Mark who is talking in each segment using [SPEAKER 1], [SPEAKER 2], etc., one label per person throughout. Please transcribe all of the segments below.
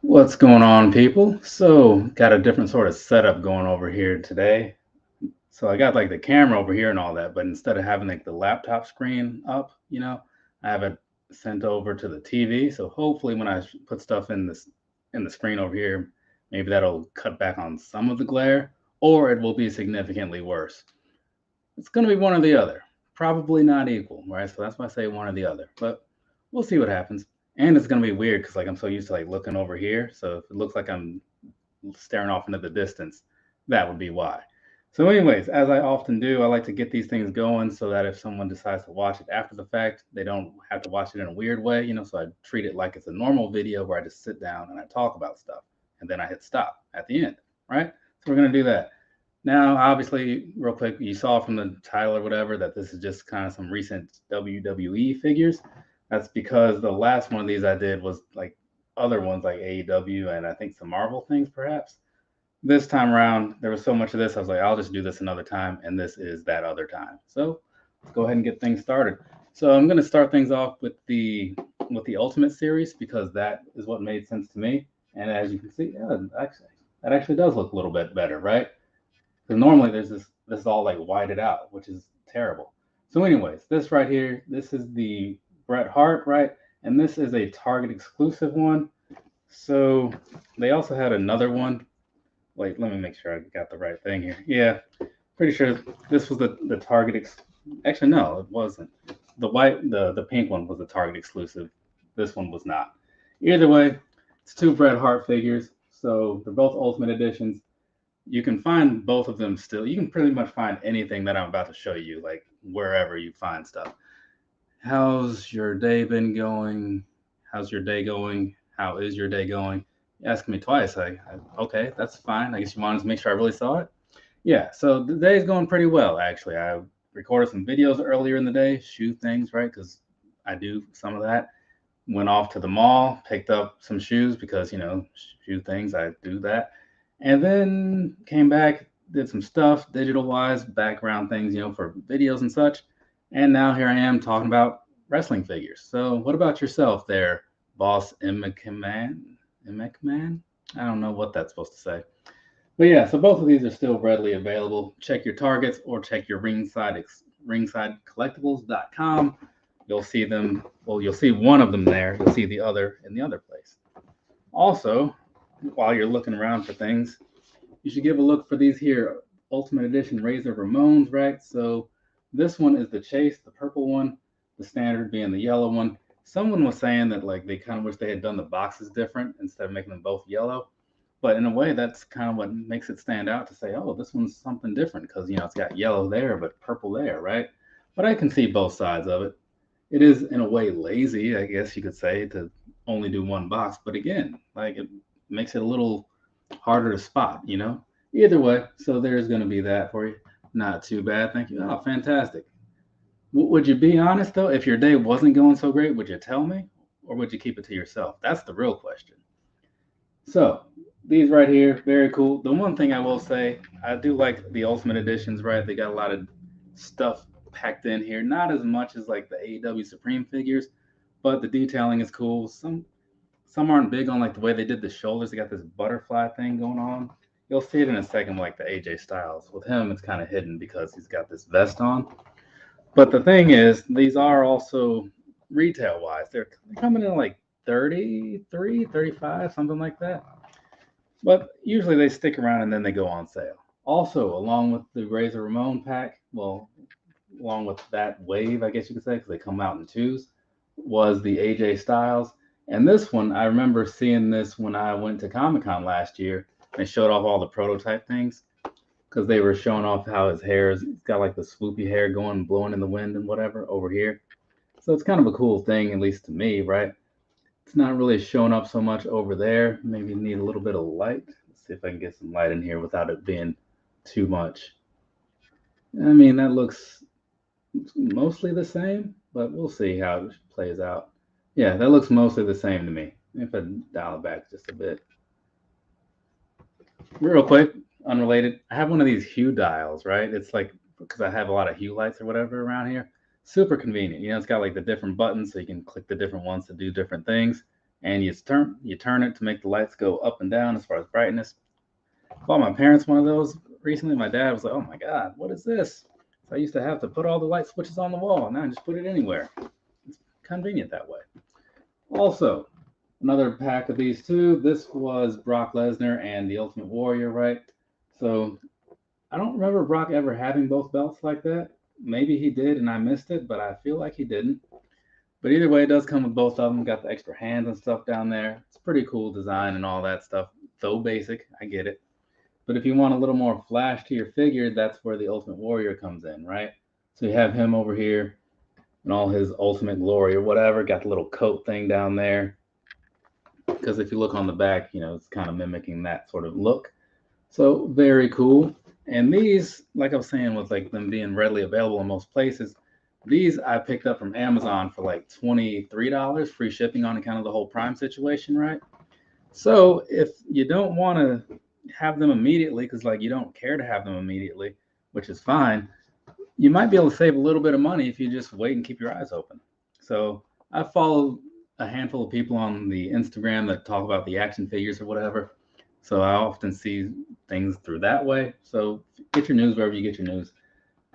[SPEAKER 1] What's going on, people? So, got a different sort of setup going over here today. So, I got like the camera over here and all that, but instead of having like the laptop screen up, I have it sent over to the TV. So, hopefully, when I put stuff in the screen over here, maybe that'll cut back on some of the glare, or it will be significantly worse. It's going to be one or the other. Probably not equal, right? So that's why I say one or the other. But we'll see what happens. And it's going to be weird because like I'm so used to like looking over here. So if it looks like I'm staring off into the distance, that would be why. So, anyways, as I often do, I like to get these things going so that if someone decides to watch it after the fact, they don't have to watch it in a weird way. So I treat it like it's a normal video where I just sit down and I talk about stuff and then I hit stop at the end, right? So we're going to do that. Now, obviously, real quick, you saw from the title or whatever that this is just kind of some recent WWE figures. That's because the last one of these I did was like other ones like AEW and I think some Marvel things, perhaps. This time around, there was so much of this, I was like, I'll just do this another time, and this is that other time. So let's go ahead and get things started. So I'm going to start things off with the Ultimate series because that is what made sense to me. And as you can see, yeah, actually, that actually does look a little bit better, right? Because normally this is all like whited out, which is terrible. So, anyways, this right here, this is the Bret Hart, right? And this is a Target exclusive one. So they also had another one. Wait, let me make sure I got the right thing here. Yeah, pretty sure this was the Target. Actually, no, it wasn't. The pink one was the Target exclusive. This one was not. Either way, it's two Bret Hart figures. So they're both Ultimate Editions. You can find both of them still. You can pretty much find anything that I'm about to show you, like wherever you find stuff. How's your day been going? How's your day going? How is your day going? You asked me twice. Okay, that's fine. I guess you wanted to make sure I really saw it. Yeah, so the day's going pretty well, actually. I recorded some videos earlier in the day, shoe things, right? Because I do some of that. Went off to the mall, picked up some shoes because, shoe things, I do that. And then came back, did some stuff digital wise, background things, for videos and such. And now here I am talking about wrestling figures. So, what about yourself there, boss Emekman? Emekman? I don't know what that's supposed to say. But yeah, so both of these are still readily available. Check your targets or check your ringsidecollectibles.com. You'll see them. Well, you'll see one of them there. You'll see the other in the other place. Also, while you're looking around for things, you should give a look for these here Ultimate Edition Razor Ramones, right? So this one is the Chase, the purple one, the standard being the yellow one. Someone was saying that like they kind of wish they had done the boxes different instead of making them both yellow. But in a way, that's kind of what makes it stand out to say, oh, this one's something different because it's got yellow there but purple there, right? But I can see both sides of it. It is in a way lazy, I guess you could say, to only do one box. But again, like it makes it a little harder to spot. Either way, so there's going to be that for you. Not too bad, thank you. Oh, fantastic. Would you be honest though? If your day wasn't going so great, would you tell me, or would you keep it to yourself? That's the real question. So these right here, very cool. The one thing I will say, I do like the Ultimate Editions, right? They got a lot of stuff packed in here. Not as much as like the AEW Supreme figures, but the detailing is cool. Some aren't big on like the way they did the shoulders. They got this butterfly thing going on. You'll see it in a second, like the AJ Styles. With him, it's kind of hidden because he's got this vest on. But the thing is, these are also retail wise. They're coming in like 33, 35, something like that. But usually they stick around and then they go on sale. Also, along with the Razor Ramon pack, well, along with that wave, I guess you could say, because they come out in twos, was the AJ Styles. And this one, I remember seeing this when I went to Comic Con last year. They showed off all the prototype things because they were showing off how his hair is, he's got like the swoopy hair going, blowing in the wind and whatever over here. So it's kind of a cool thing, at least to me, right? It's not really showing up so much over there. Maybe need a little bit of light. Let's see if I can get some light in here without it being too much. I mean, that looks mostly the same, but we'll see how it plays out. Yeah, that looks mostly the same to me. If I dial it back just a bit. Real quick, unrelated, I have one of these hue dials, right? It's like because I have a lot of hue lights or whatever around here. Super convenient. It's got like the different buttons so you can click the different ones to do different things. and you turn it to make the lights go up and down as far as brightness. Bought my parents one of those recently. My dad was like, "Oh my God, what is this?" So I used to have to put all the light switches on the wall. Now I just put it anywhere. It's convenient that way. Also, another pack of these two. This was Brock Lesnar and the Ultimate Warrior, right? So I don't remember Brock ever having both belts like that. Maybe he did and I missed it, but I feel like he didn't. But either way, it does come with both of them. Got the extra hands and stuff down there. It's pretty cool design and all that stuff. Though basic, I get it. But if you want a little more flash to your figure, that's where the Ultimate Warrior comes in, right? So you have him over here in all his ultimate glory or whatever. Got the little coat thing down there. Because if you look on the back, it's kind of mimicking that sort of look. So very cool. And these, like I was saying, with like them being readily available in most places, these I picked up from Amazon for like $23, free shipping on account of the whole Prime situation, right? So if you don't want to have them immediately, because like you don't care to have them immediately, which is fine, you might be able to save a little bit of money if you just wait and keep your eyes open. So I follow a handful of people on the Instagram that talk about the action figures or whatever. So I often see things through that way. So get your news wherever you get your news.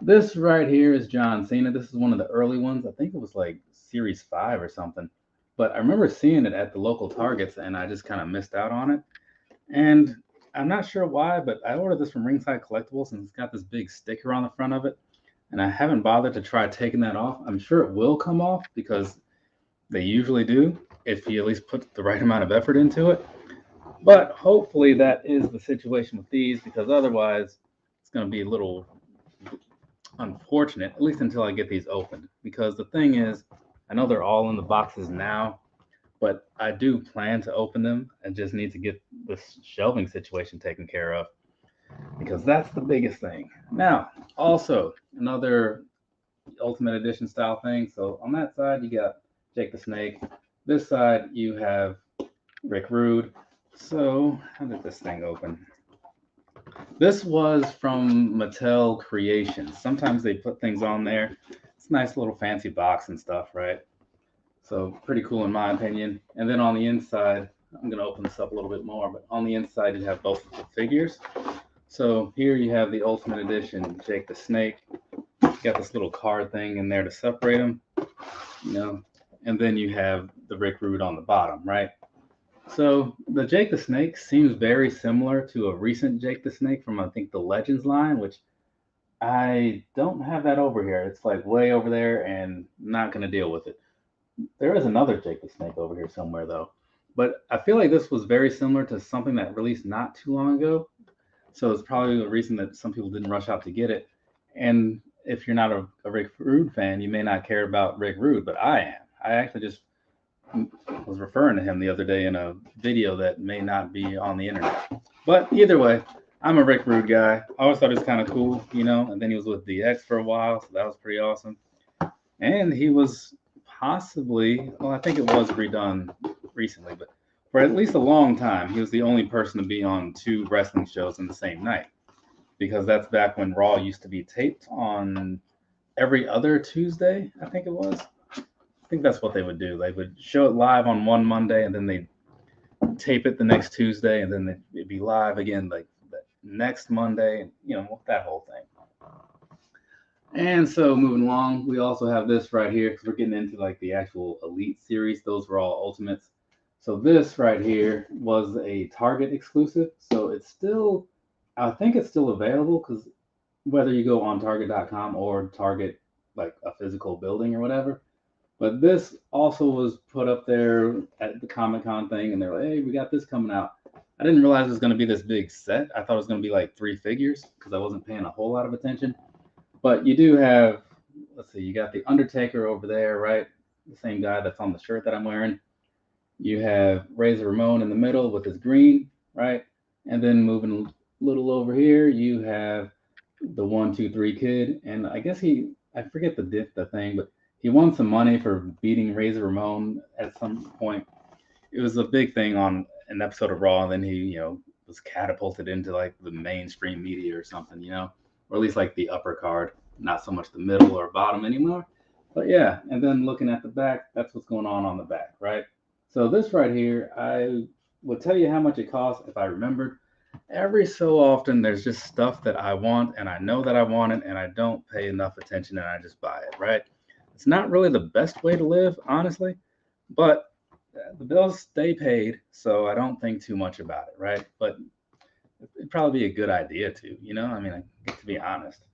[SPEAKER 1] This right here is John Cena. This is one of the early ones. I think it was like Series 5 or something. But I remember seeing it at the local Targets and I just kind of missed out on it. And I'm not sure why, but I ordered this from Ringside Collectibles and it's got this big sticker on the front of it. And I haven't bothered to try taking that off. I'm sure it will come off because they usually do if you at least put the right amount of effort into it. But hopefully that is the situation with these because otherwise it's going to be a little unfortunate, at least until I get these opened. Because the thing is, I know they're all in the boxes now, but I do plan to open them. I just need to get this shelving situation taken care of because that's the biggest thing. Now, also another Ultimate Edition style thing. So on that side, you got Jake the Snake. This side, you have Rick Rude. So how did this thing open? This was from Mattel Creations. Sometimes they put things on there. It's a nice little fancy box and stuff, right? So pretty cool in my opinion. And then on the inside, I'm going to open this up a little bit more, but on the inside you have both of the figures. So here you have the Ultimate Edition Jake the Snake. You got this little card thing in there to separate them, and then you have the Rick Rude on the bottom, right? So the Jake the Snake seems very similar to a recent Jake the Snake from I think the Legends line, which I don't have that over here. It's like way over there and not going to deal with it. There is another Jake the Snake over here somewhere though. But I feel like this was very similar to something that released not too long ago. So it's probably the reason that some people didn't rush out to get it. And if you're not a Rick Rude fan, you may not care about Rick Rude, but I am. I actually just was referring to him the other day in a video that may not be on the internet. But either way, I'm a Rick Rude guy. I always thought it was kind of cool, and then he was with DX for a while, so that was pretty awesome. And he was possibly, well, I think it was redone recently, but for at least a long time, he was the only person to be on two wrestling shows in the same night. Because that's back when Raw used to be taped on every other Tuesday, I think it was. I think that's what they would do. They would show it live on one Monday, and then they'd tape it the next Tuesday, and then it'd be live again like the next Monday, that whole thing. And so moving along, we also have this right here because we're getting into like the actual Elite series. Those were all Ultimates. So this right here was a Target exclusive. So I think it's still available because whether you go on Target.com or Target, like a physical building or whatever. But this also was put up there at the Comic-Con thing, and they're like, hey, we got this coming out. I didn't realize it was going to be this big set. I thought it was going to be like 3 figures because I wasn't paying a whole lot of attention. But you do have, let's see, you got the Undertaker over there, right? The same guy that's on the shirt that I'm wearing. You have Razor Ramon in the middle with his green, right? And then moving a little over here, you have the 1, 2, 3 Kid. And I guess I forget the thing, but he won some money for beating Razor Ramon at some point. It was a big thing on an episode of Raw, and then he, was catapulted into like the mainstream media or something, or at least like the upper card, not so much the middle or bottom anymore. But yeah, and then looking at the back, that's what's going on the back, right? So this right here, I would tell you how much it costs if I remembered. Every so often, there's just stuff that I want, and I know that I want it, and I don't pay enough attention, and I just buy it, right? It's not really the best way to live, honestly, but the bills stay paid, so I don't think too much about it, right? But it'd probably be a good idea to, I mean, to be honest.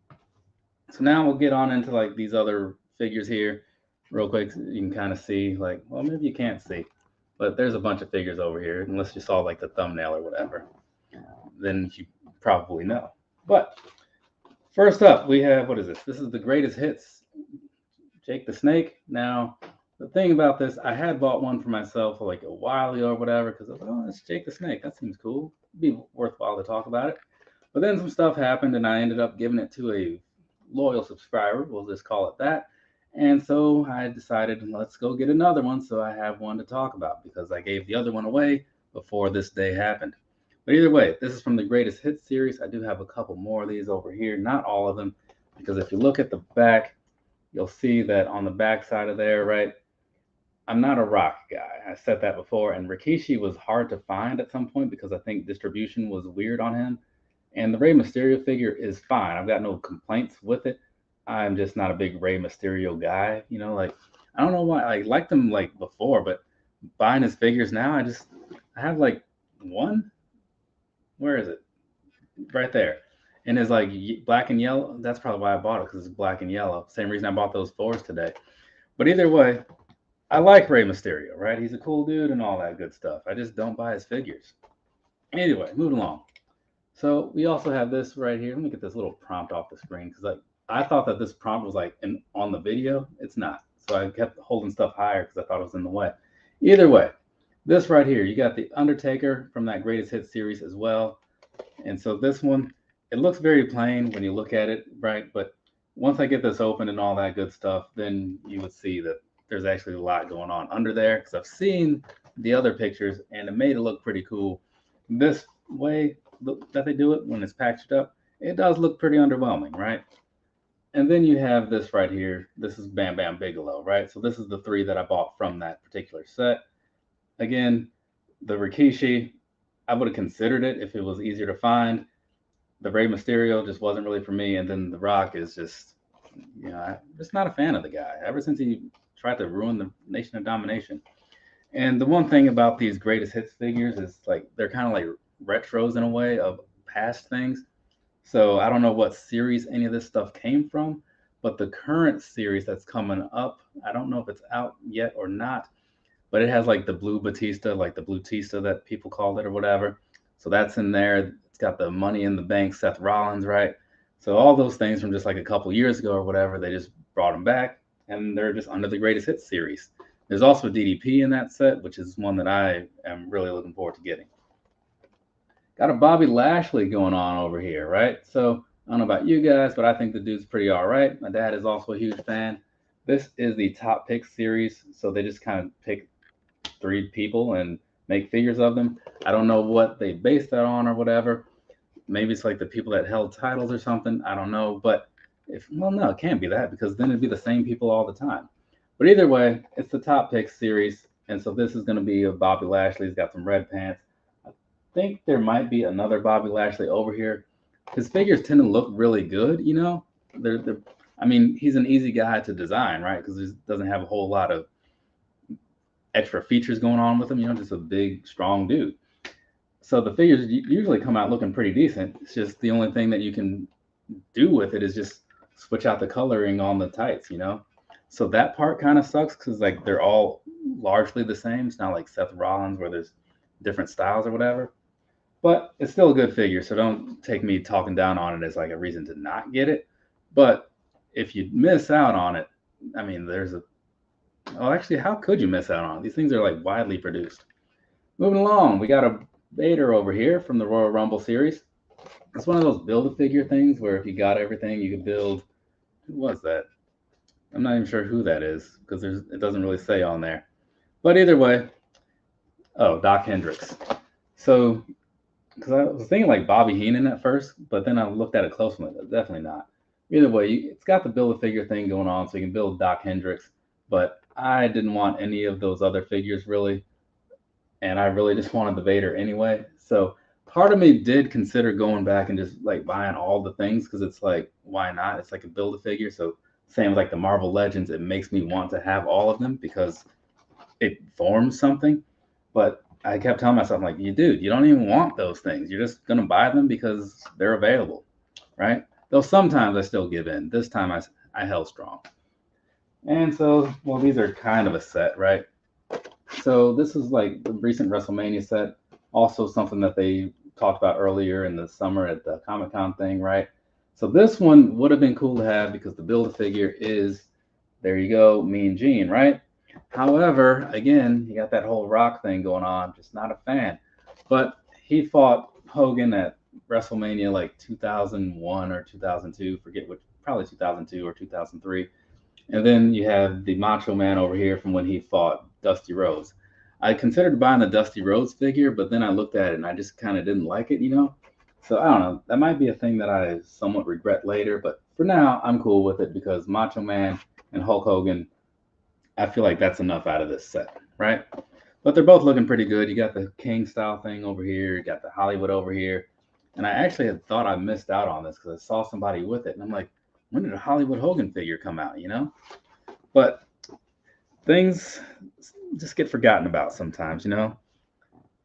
[SPEAKER 1] So now we'll get on into like these other figures here real quick. So you can kind of see like, well, maybe you can't see, but there's a bunch of figures over here, unless you saw like the thumbnail or whatever, then you probably know. But first up, we have, what is this? This is the greatest hits, Jake the Snake. Now, the thing about this, I had bought one for myself like a while ago or whatever, because I was like, oh, it's Jake the Snake. That seems cool. It'd be worthwhile to talk about it. But then some stuff happened, and I ended up giving it to a loyal subscriber. We'll just call it that. And so I decided, let's go get another one so I have one to talk about, because I gave the other one away before this day happened. But either way, this is from the Greatest Hits series. I do have a couple more of these over here, not all of them, because if you look at the back, you'll see that on the back side of there, right, I'm not a Rock guy. I said that before, and Rikishi was hard to find at some point because I think distribution was weird on him. And the Rey Mysterio figure is fine. I've got no complaints with it. I'm just not a big Rey Mysterio guy. Like I don't know why I liked him like before, but buying his figures now, I have like one. Where is it? Right there. And it's like black and yellow. That's probably why I bought it, because it's black and yellow. Same reason I bought those fours today. But either way, I like Rey Mysterio, right? He's a cool dude and all that good stuff. I just don't buy his figures. Anyway, moving along. So we also have this right here. Let me get this little prompt off the screen, because I thought that this prompt was like on the video. It's not. So I kept holding stuff higher because I thought it was in the way. Either way, this right here, you got the Undertaker from that Greatest Hits series as well. And so this one, it looks very plain when you look at it, right? But once I get this open and all that good stuff, then you would see that there's actually a lot going on under there, because I've seen the other pictures and it made it look pretty cool. This way that they do it when it's packaged up, it does look pretty underwhelming, right? And then you have this right here. This is Bam Bam Bigelow, right? So this is the three that I bought from that particular set. Again, the Rikishi, I would have considered it if it was easier to find. The Rey Mysterio just wasn't really for me. And then The Rock is just, I'm just not a fan of the guy ever since he tried to ruin the Nation of Domination. And the one thing about these Greatest Hits figures is like they're kind of like retros in a way of past things. So I don't know what series any of this stuff came from, but the current series that's coming up, I don't know if it's out yet or not, but it has like the blue Batista, like the blue Tista that people call it or whatever. So that's in there. It's got the Money in the Bank Seth Rollins, right? So all those things from just like a couple years ago or whatever, they just brought them back, and they're just under the Greatest Hits series. There's also DDP in that set, which is one that I am really looking forward to getting. Got a Bobby Lashley going on over here, right? So I don't know about you guys, but I think the dude's pretty all right. My dad is also a huge fan. This is the Top Pick series, so they just kind of pick 3 people and make figures of them. I don't know what they base that on or whatever. Maybe it's like the people that held titles or something. I don't know, but no, it can't be that, because then it'd be the same people all the time. But either way, it's the Top Pick series, and so this is going to be a Bobby Lashley. He's got some red pants. I think there might be another Bobby Lashley over here. His figures tend to look really good, I mean, he's an easy guy to design, right? Because he doesn't have a whole lot of extra features going on with him, just a big, strong dude. So the figures usually come out looking pretty decent. It's just the only thing that you can do with it is just switch out the coloring on the tights, So that part kind of sucks, because like they're all largely the same. It's not like Seth Rollins where there's different styles or whatever. But it's still a good figure, so don't take me talking down on it as like a reason to not get it. But if you miss out on it, I mean, actually, how could you miss out on it? These things are like widely produced. Moving along, we got a Vader over here from the Royal Rumble series. It's one of those build-a-figure things where if you got everything, you could build. Who was that? I'm not even sure who that is, because it doesn't really say on there. But either way, Doc Hendricks. So, because I was thinking like Bobby Heenan at first, but then I looked at it closely. Definitely not. Either way, it's got the build-a-figure thing going on, so you can build Doc Hendricks. But I didn't want any of those other figures really. and I really just wanted the Vader anyway. So part of me did consider going back and just like buying all the things because it's like, why not? It's like a build a figure. So same with like the Marvel Legends, it makes me want to have all of them because it forms something. But I kept telling myself, like, you dude, you don't even want those things. You're just gonna buy them because they're available, right? Though sometimes I still give in. This time I held strong. And so, well, these are kind of a set, right? So this is like the recent WrestleMania set, also something that they talked about earlier in the summer at the Comic Con thing, right? So this one would have been cool to have because the build a figure is, there you go, Mean Gene, right? However, again, you got that whole Rock thing going on. Just not a fan. But he fought Hogan at WrestleMania like 2001 or 2002, forget which, probably 2002 or 2003. And then you have the Macho Man over here from when he fought Dusty Rhodes. I considered buying the Dusty Rhodes figure, but then I looked at it and I just kind of didn't like it, you know? So I don't know. That might be a thing that I somewhat regret later, but for now, I'm cool with it because Macho Man and Hulk Hogan, I feel like that's enough out of this set, right? But they're both looking pretty good. You got the King style thing over here, you got the Hollywood over here. And I actually had thought I missed out on this because I saw somebody with it. And I'm like, when did a Hollywood Hogan figure come out, you know? But things just get forgotten about sometimes, you know?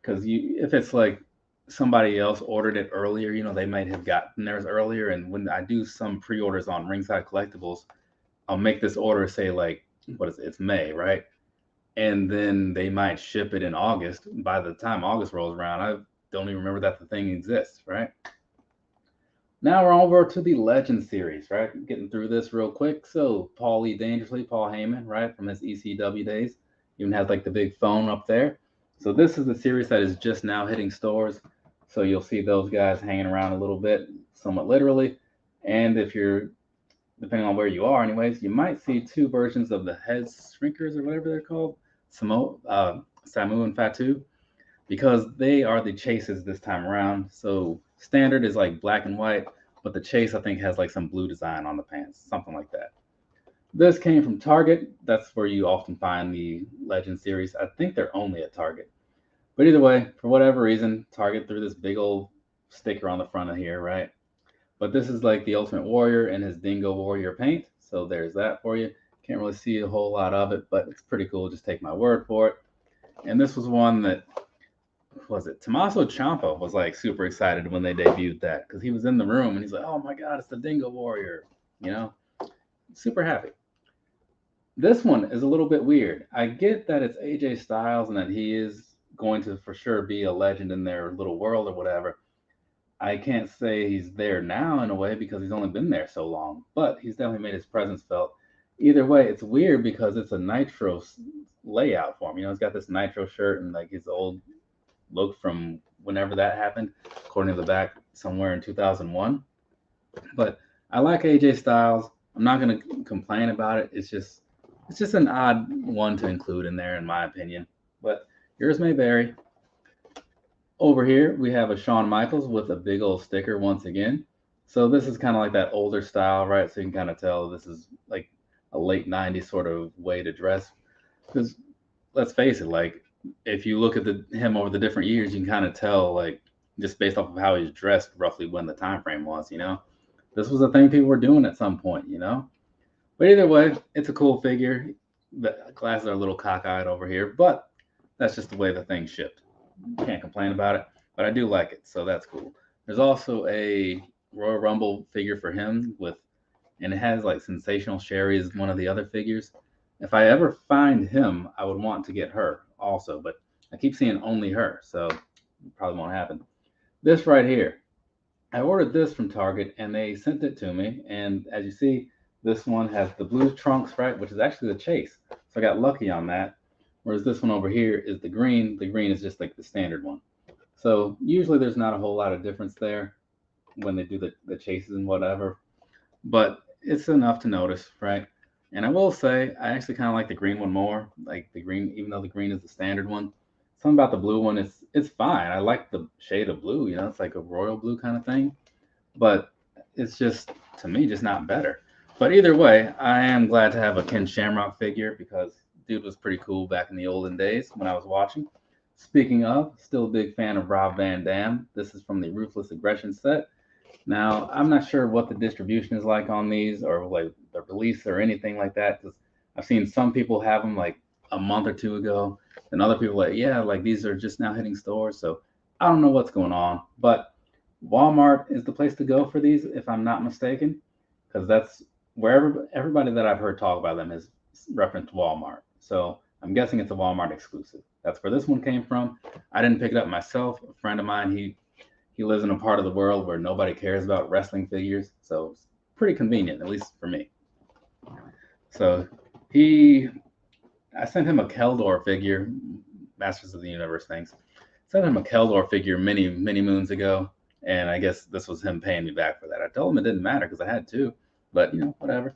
[SPEAKER 1] Because if it's like somebody else ordered it earlier, you know, they might have gotten theirs earlier. And when I do some pre orders on Ringside Collectibles, I'll make this order say, like, what is it? It's May, right? And then they might ship it in August. By the time August rolls around, I don't even remember that the thing exists, right? Now we're over to the Legend series, right? Getting through this real quick. So Paulie Dangerously, Paul Heyman, right, from his ECW days, even has like the big phone up there. So this is the series that is just now hitting stores. So you'll see those guys hanging around a little bit, somewhat literally. And if you're, depending on where you are, anyways, you might see two versions of the head shrinkers or whatever they're called, Samu and Fatu, because they are the chases this time around. So standard is like black and white, but the chase I think has like some blue design on the pants, something like that. This came from Target. That's where you often find the Legend series. I think they're only at Target. But either way, for whatever reason, Target threw this big old sticker on the front of here, right? But this is like the Ultimate Warrior and his Dingo Warrior paint. So there's that for you. Can't really see a whole lot of it, but it's pretty cool. Just take my word for it. And this was one that, was it Tommaso Ciampa was like super excited when they debuted that because he was in the room and he's like, "Oh my God, it's the Dingo Warrior," you know, super happy. This one is a little bit weird. I get that it's AJ Styles and that he is going to for sure be a legend in their little world or whatever. I can't say he's there now in a way because he's only been there so long, but he's definitely made his presence felt. Either way, it's weird because it's a Nitro layout for him. You know, he's got this Nitro shirt and like his old look from whenever that happened, according to the back, somewhere in 2001. But I like AJ Styles. I'm not going to complain about it. It's just an odd one to include in there, in my opinion. But yours may vary. Over here, we have a Shawn Michaels with a big old sticker once again. So this is kind of like that older style, right? So you can kind of tell this is like a late 90s sort of way to dress. Because let's face it, like if you look at him over the different years, you can kind of tell, like just based off of how he's dressed, roughly when the time frame was. You know, this was a thing people were doing at some point. You know, but either way, it's a cool figure. The glasses are a little cockeyed over here, but that's just the way the thing shipped. Can't complain about it, but I do like it, so that's cool. There's also a Royal Rumble figure for him with, and it has like Sensational Sherry as one of the other figures. If I ever find him, I would want to get her also, but I keep seeing only her, so it probably won't happen. This right here, I ordered this from Target and they sent it to me, and as you see, this one has the blue trunks, right, which is actually the chase. So I got lucky on that. Whereas this one over here is the green. The green is just like the standard one. So usually there's not a whole lot of difference there when they do the chases and whatever, but it's enough to notice, right? And I will say, I actually kind of like the green one more. Like the green, even though the green is the standard one, something about the blue one is it's fine. I like the shade of blue. You know, it's like a royal blue kind of thing, but it's just to me just not better. But either way, I am glad to have a Ken Shamrock figure because dude was pretty cool back in the olden days when I was watching. Speaking of, still a big fan of Rob Van Dam. This is from the Ruthless Aggression set. Now, I'm not sure what the distribution is like on these or like the release or anything like that because I've seen some people have them like a month or two ago, and other people like, yeah, like these are just now hitting stores. So I don't know what's going on, but Walmart is the place to go for these, if I'm not mistaken, because that's where everybody that I've heard talk about them has referenced Walmart. So I'm guessing it's a Walmart exclusive. That's where this one came from. I didn't pick it up myself. A friend of mine, he lives in a part of the world where nobody cares about wrestling figures, so it's pretty convenient, at least for me. So he, I sent him a Keldor figure, Masters of the Universe things. Sent him a Keldor figure many moons ago, and I guess this was him paying me back for that. I told him it didn't matter because I had to, but whatever.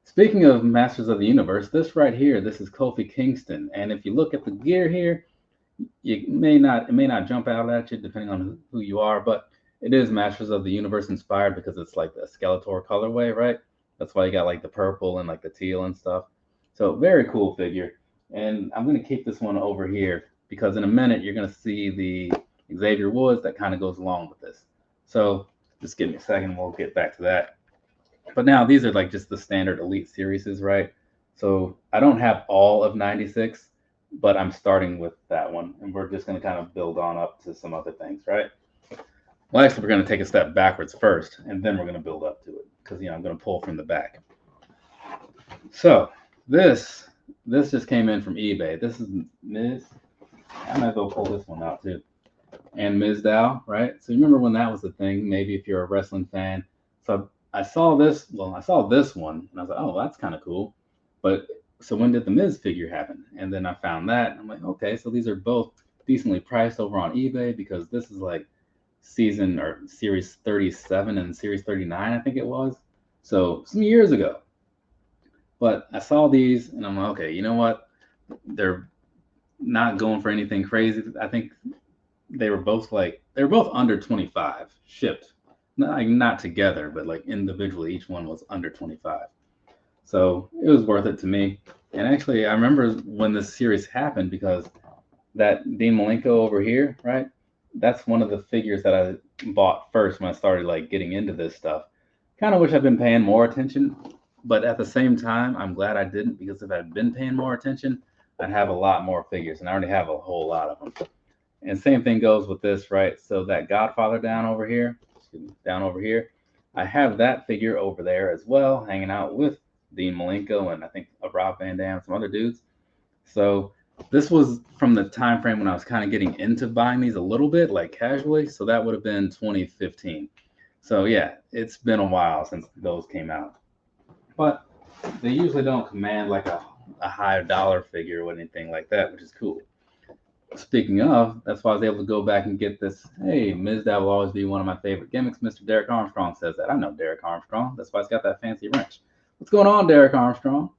[SPEAKER 1] Speaking of Masters of the Universe, this right here, this is Kofi Kingston, and if you look at the gear here, it may not jump out at you depending on who you are, but it is Masters of the Universe inspired because it's like the Skeletor colorway, right? That's why you got like the purple and like the teal and stuff. So very cool figure. And I'm going to keep this one over here because in a minute you're going to see the Xavier Woods that kind of goes along with this. So just give me a second, we'll get back to that. But now these are like just the standard Elite series, right? So I don't have all of 96, but I'm starting with that one, and we're just going to kind of build on up to some other things, right? Well, actually, we're going to take a step backwards first, and then we're going to build up to it, because, I'm going to pull from the back. So this just came in from eBay. This is Miz. I might as well pull this one out, too. And Ms. Dow, right? So you remember when that was the thing, maybe if you're a wrestling fan. So I saw this one, and I was like, oh, that's kind of cool. But so when did the Miz figure happen? And then I found that, and I'm like, okay, so these are both decently priced over on eBay because this is like season or series 37 and series 39, I think it was. So some years ago. But I saw these, and I'm like, okay, you know what? They're not going for anything crazy. I think they were both under 25 shipped. Not together, but like individually, each one was under 25. So it was worth it to me. And actually, I remember when this series happened because that Dean Malenko over here, right? That's one of the figures that I bought first when I started like getting into this stuff. Kind of wish I'd been paying more attention, but at the same time, I'm glad I didn't because if I'd been paying more attention, I'd have a lot more figures, and I already have a whole lot of them. And same thing goes with this, right? So that Godfather down over here, I have that figure over there as well, hanging out with Dean Malenko and I think Rob Van Dam, some other dudes. So this was from the time frame when I was kind of getting into buying these a little bit, like casually. So that would have been 2015. So yeah, it's been a while since those came out. But they usually don't command like a high dollar figure or anything like that, which is cool. Speaking of, that's why I was able to go back and get this. Hey, Mizdow will always be one of my favorite gimmicks. Mr. Derek Armstrong says that. I know Derek Armstrong. That's why he's got that fancy wrench. What's going on, Derek Armstrong?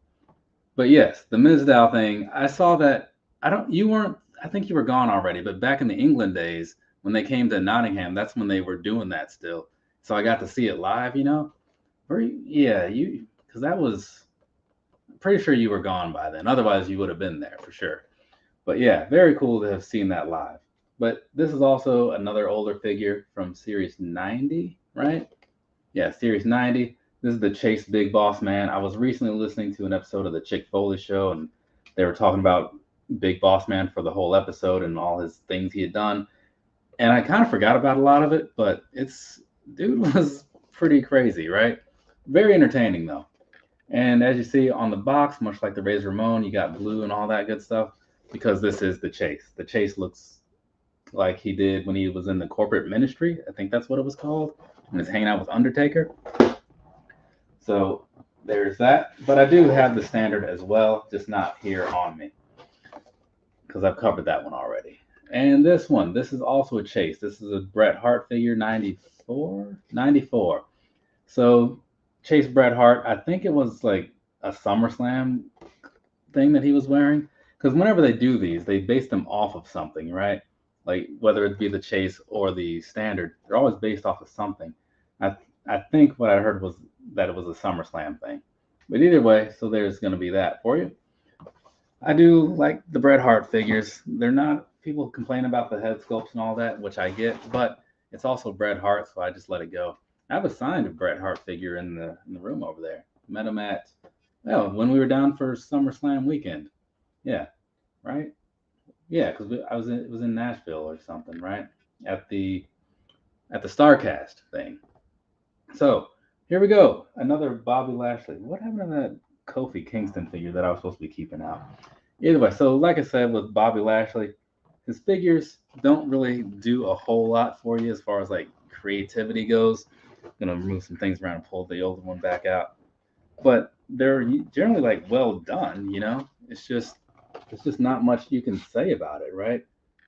[SPEAKER 1] But yes, the Mizdow thing, I saw that. I think you were gone already, but back in the England days, when they came to Nottingham, that's when they were doing that still. So I got to see it live, because that was, I'm pretty sure you were gone by then. Otherwise, you would have been there for sure. But yeah, very cool to have seen that live. But this is also another older figure from Series 90, right? Yeah, Series 90. This is the Chase Big Boss Man. I was recently listening to an episode of the Chick Foley Show, and they were talking about Big Boss Man for the whole episode and all his things he had done. And I kind of forgot about a lot of it, but dude was pretty crazy, right? Very entertaining, though. And as you see on the box, much like the Razor Ramon, you got blue and all that good stuff. Because this is the Chase. The Chase looks like he did when he was in the corporate ministry. I think that's what it was called. And he's hanging out with Undertaker. So there's that. But I do have the standard as well, just not here on me. Because I've covered that one already. And this is also a Chase. This is a Bret Hart figure, 94. So Chase Bret Hart, I think it was like a SummerSlam thing that he was wearing. Because whenever they do these, they base them off of something, right? Like whether it be the Chase or the standard, they're always based off of something. I think what I heard was that it was a SummerSlam thing. But either way, so there's going to be that for you. I do like the Bret Hart figures. They're not people complain about the head sculpts and all that, which I get, but it's also Bret Hart, so I just let it go. I have a signed Bret Hart figure in the room over there. Met him at when we were down for SummerSlam weekend. Yeah, right. Yeah, because it was in Nashville or something, right? At the Starcast thing. So here we go. Another Bobby Lashley. What happened to that Kofi Kingston figure that I was supposed to be keeping out? Either way, so like I said with Bobby Lashley, his figures don't really do a whole lot for you as far as like creativity goes. I'm gonna remove some things around and pull the older one back out, but they're generally like well done. It's just not much you can say about it, right?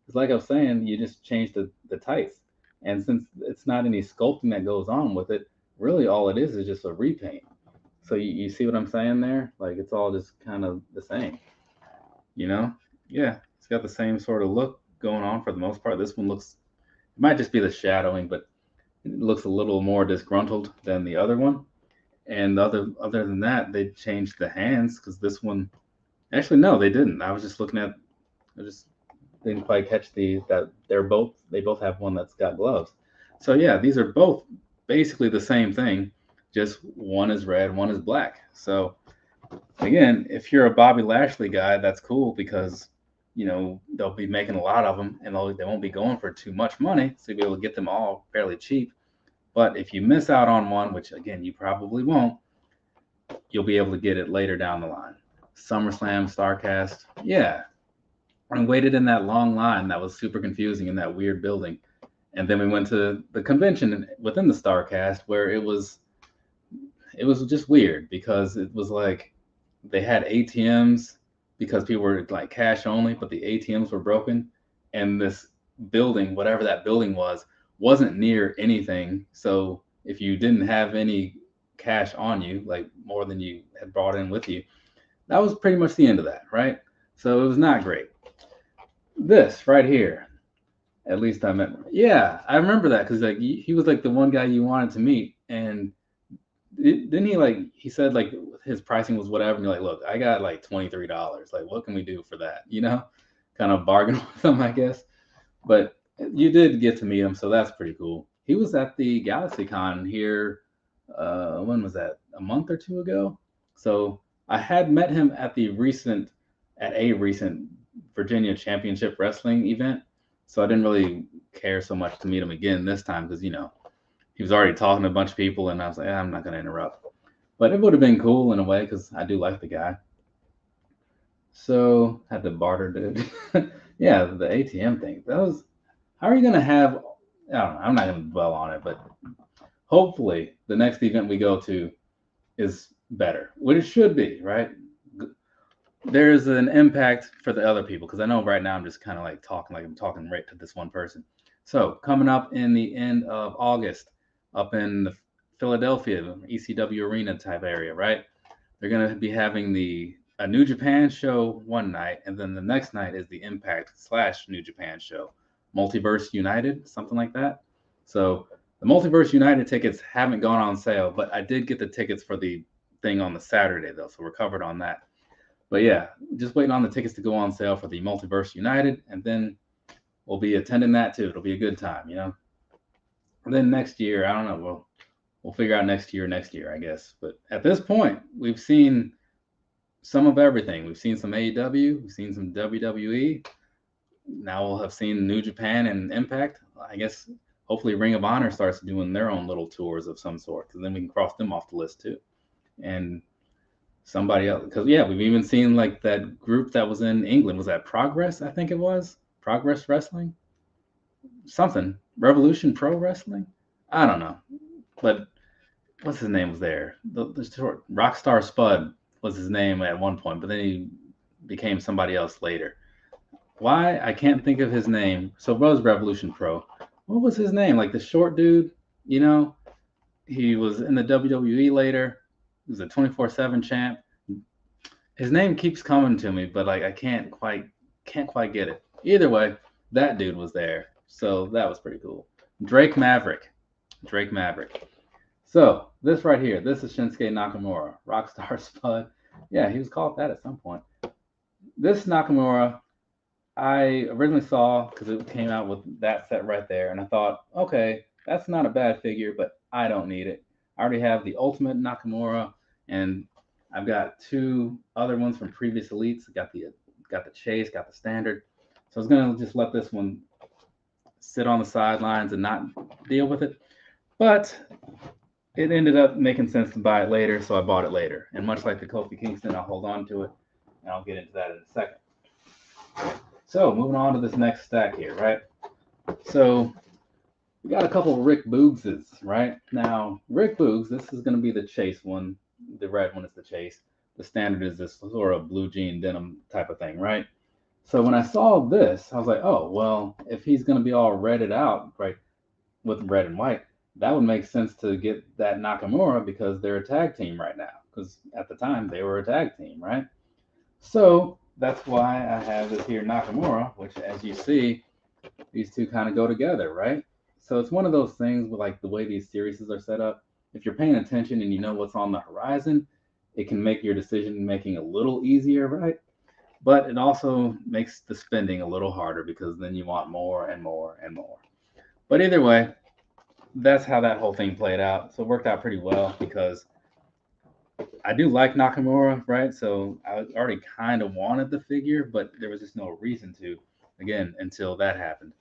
[SPEAKER 1] It's like I was saying, you just change the tights, and since it's not any sculpting that goes on with it, really all it is just a repaint. So you see what I'm saying there? Like it's all just kind of the same, you know? Yeah, it's got the same sort of look going on for the most part. This one looks, it might just be the shadowing, but it looks a little more disgruntled than the other one. And other than that, they changed the hands because this one, actually no, they didn't. I just didn't quite catch that they both have one that's got gloves. So yeah, these are both basically the same thing, just one is red, one is black. So again, if you're a Bobby Lashley guy, that's cool because they'll be making a lot of them and they won't be going for too much money, so you'll be able to get them all fairly cheap. But if you miss out on one, which again you probably won't, you'll be able to get it later down the line. SummerSlam, Starcast, yeah. I waited in that long line that was super confusing in that weird building. And then we went to the convention within the Starcast where it was just weird because it was like they had ATMs because people were like cash only, but the ATMs were broken. And this building, whatever that building was, wasn't near anything. So if you didn't have any cash on you, like more than you had brought in with you, that was pretty much the end of that, right? So it was not great. This right here, at least I met. Yeah, I remember that because like he was like the one guy you wanted to meet, and didn't he like he said like his pricing was whatever, and you're like, look, I got like $23. Like, what can we do for that? Kind of bargain with him, I guess. But you did get to meet him, so that's pretty cool. He was at the GalaxyCon here. When was that? A month or two ago. So I had met him at a recent Virginia Championship Wrestling event. So I didn't really care so much to meet him again this time because he was already talking to a bunch of people, and I was like, I'm not going to interrupt. But it would have been cool in a way because I do like the guy. So had to barter, dude. Yeah, the ATM thing. That was. How are you going to have? I don't know. I'm not going to dwell on it, but hopefully the next event we go to is better, which it should be, right? There's an impact for the other people because I know right now I'm just kind of like I'm talking right to this one person. So coming up in the end of August, up in the Philadelphia ECW arena type area, right? They're going to be having a New Japan show one night, and then the next night is the Impact / New Japan show, Multiverse United, something like that. So the Multiverse United tickets haven't gone on sale, but I did get the tickets for the thing on the Saturday though, so we're covered on that. But yeah, just waiting on the tickets to go on sale for the Multiverse United, and then we'll be attending that too. It'll be a good time, And then next year, I don't know. We'll figure out next year, I guess. But at this point, we've seen some of everything. We've seen some AEW, we've seen some WWE. Now we'll have seen New Japan and Impact. I guess hopefully Ring of Honor starts doing their own little tours of some sort, because then we can cross them off the list too. And somebody else, because yeah, we've even seen like that group that was in England. Was that Progress? I think it was Progress Wrestling, something Revolution Pro Wrestling. I don't know, but what's his name was there? The short Rockstar Spud was his name at one point, but then he became somebody else later. Why? I can't think of his name. So it was Revolution Pro. What was his name? Like the short dude, he was in the WWE later. He was a 24/7 champ. His name keeps coming to me, but like I can't quite get it. Either way, that dude was there. So that was pretty cool. Drake Maverick. So this right here, this is Shinsuke Nakamura, Rockstar Spud. Yeah, he was called that at some point. This Nakamura I originally saw, because it came out with that set right there, and I thought, okay, that's not a bad figure, but I don't need it. I already have the Ultimate Nakamura, and I've got two other ones from previous Elites. Got the Chase, got the Standard. So I was gonna just let this one sit on the sidelines and not deal with it. But it ended up making sense to buy it later, so I bought it later. And much like the Kofi Kingston, I'll hold on to it, and I'll get into that in a second. So moving on to this next stack here, right? So we got a couple of Rick Boogses, right? Now, Rick Boogs, this is going to be the Chase one. The red one is the Chase. The Standard is this sort of blue jean denim type of thing, right? So when I saw this, I was like, oh, well, if he's going to be all redded out, right, with red and white, that would make sense to get that Nakamura because they're a tag team right now. Because at the time, they were a tag team, right? So that's why I have this here Nakamura, which, as you see, these two kind of go together, right? So it's one of those things with like the way these series are set up. If you're paying attention and you know what's on the horizon, it can make your decision making a little easier, right? But it also makes the spending a little harder because then you want more and more and more. But either way, that's how that whole thing played out. So it worked out pretty well because I do like Nakamura, right? So I already kind of wanted the figure, but there was just no reason to, again, until that happened.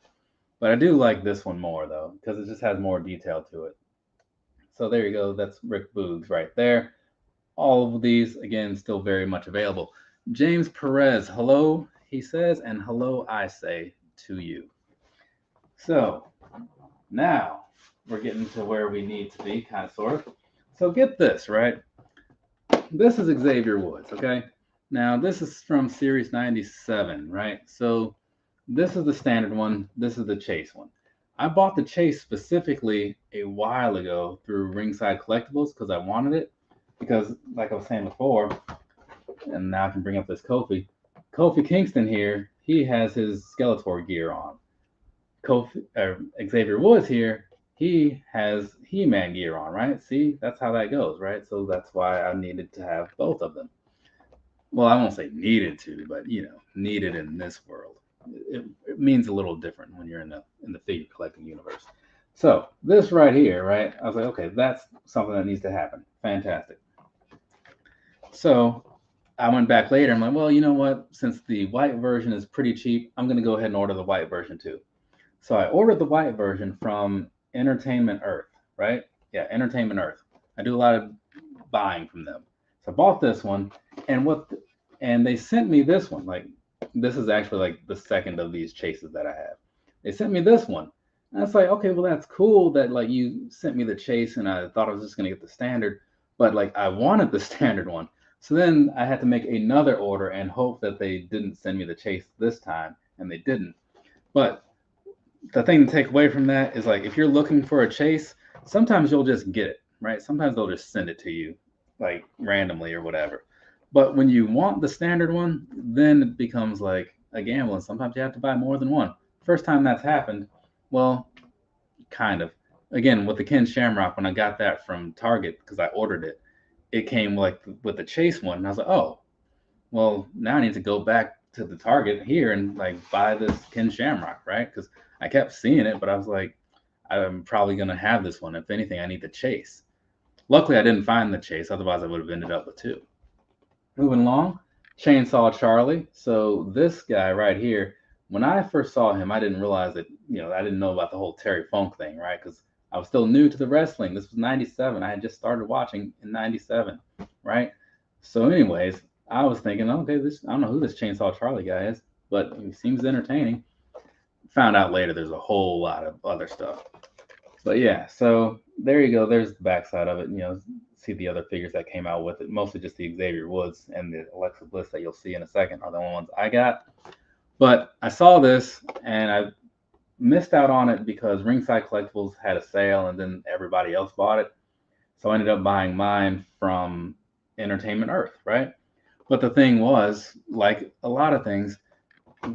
[SPEAKER 1] But I do like this one more though, because it just has more detail to it. So there you go. That's Rick Boogs right there. All of these, again, still very much available. James Perez, hello, he says, and hello, I say to you. So now we're getting to where we need to be, kind of, sort of. So get this, right? This is Xavier Woods, okay? Now, this is from Series 97, right? So this is the Standard one. This is the Chase one. I bought the Chase specifically a while ago through Ringside Collectibles because I wanted it. Because, like I was saying before, and now I can bring up this Kofi. Kofi Kingston here, he has his Skeletor gear on. Xavier Woods here, he has He-Man gear on, right? See, that's how that goes, right? So that's why I needed to have both of them. Well, I won't say needed to, but needed in this world. It means a little different when you're in the figure collecting universe. So this right here, right? I was like, okay, that's something that needs to happen. Fantastic. So I went back later. I'm like, well, you know what? Since the white version is pretty cheap, I'm going to go ahead and order the white version too. So I ordered the white version from Entertainment Earth, right? Yeah, Entertainment Earth. I do a lot of buying from them. So I bought this one, and they sent me this one. Like, this is actually like the second of these chases that I have. They sent me this one. And it's like, okay, well, that's cool that like you sent me the chase, and I thought I was just gonna get the standard, but like I wanted the standard one. So then I had to make another order and hope that they didn't send me the chase this time, and they didn't. But the thing to take away from that is like if you're looking for a chase, sometimes you'll just get it, right? Sometimes they'll just send it to you like randomly or whatever. But when you want the standard one, then it becomes like a gamble, and sometimes you have to buy more than one. First time that's happened, well, kind of. Again, with the Ken Shamrock, when I got that from Target because I ordered it, it came like with the Chase one, and I was like, oh, well, now I need to go back to the Target here and like buy this Ken Shamrock, right? Because I kept seeing it, but I was like, I'm probably gonna have this one. If anything, I need the Chase. Luckily, I didn't find the Chase, otherwise I would have ended up with two. Moving along, Chainsaw Charlie. So this guy right here, when I first saw him, I didn't realize that, I didn't know about the whole Terry Funk thing, right? Because I was still new to the wrestling. This was 97. I had just started watching in 97, right? So anyways, I was thinking, okay, I don't know who this Chainsaw Charlie guy is, but he seems entertaining. Found out later there's a whole lot of other stuff. But yeah, so there you go. There's the backside of it. See the other figures that came out with it. Mostly just the Xavier Woods and the Alexa Bliss that you'll see in a second are the only ones I got. But I saw this and I missed out on it because Ringside Collectibles had a sale and then everybody else bought it. So I ended up buying mine from Entertainment Earth, right? But the thing was, like a lot of things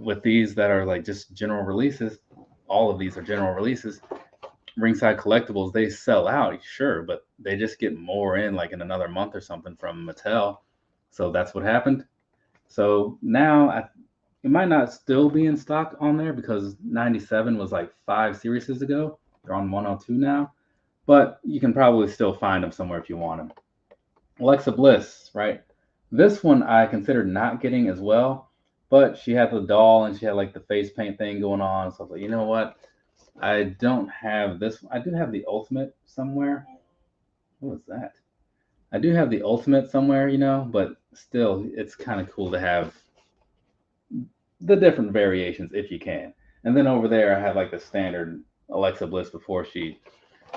[SPEAKER 1] with these that are like just general releases, all of these are general releases. Ringside Collectibles, they sell out, sure, but they just get more in like in another month or something from Mattel. So that's what happened. So now It might not still be in stock on there because 97 was like 5 series ago. They're on 102 now, but you can probably still find them somewhere if you want them. Alexa Bliss, right? This one I considered not getting as well, but she had the doll and she had like the face paint thing going on. So I was like, you know what? I don't have this. I do have the Ultimate somewhere. What was that? I do have the Ultimate somewhere, but still, it's kind of cool to have the different variations if you can. And then over there, I have like the standard Alexa Bliss before she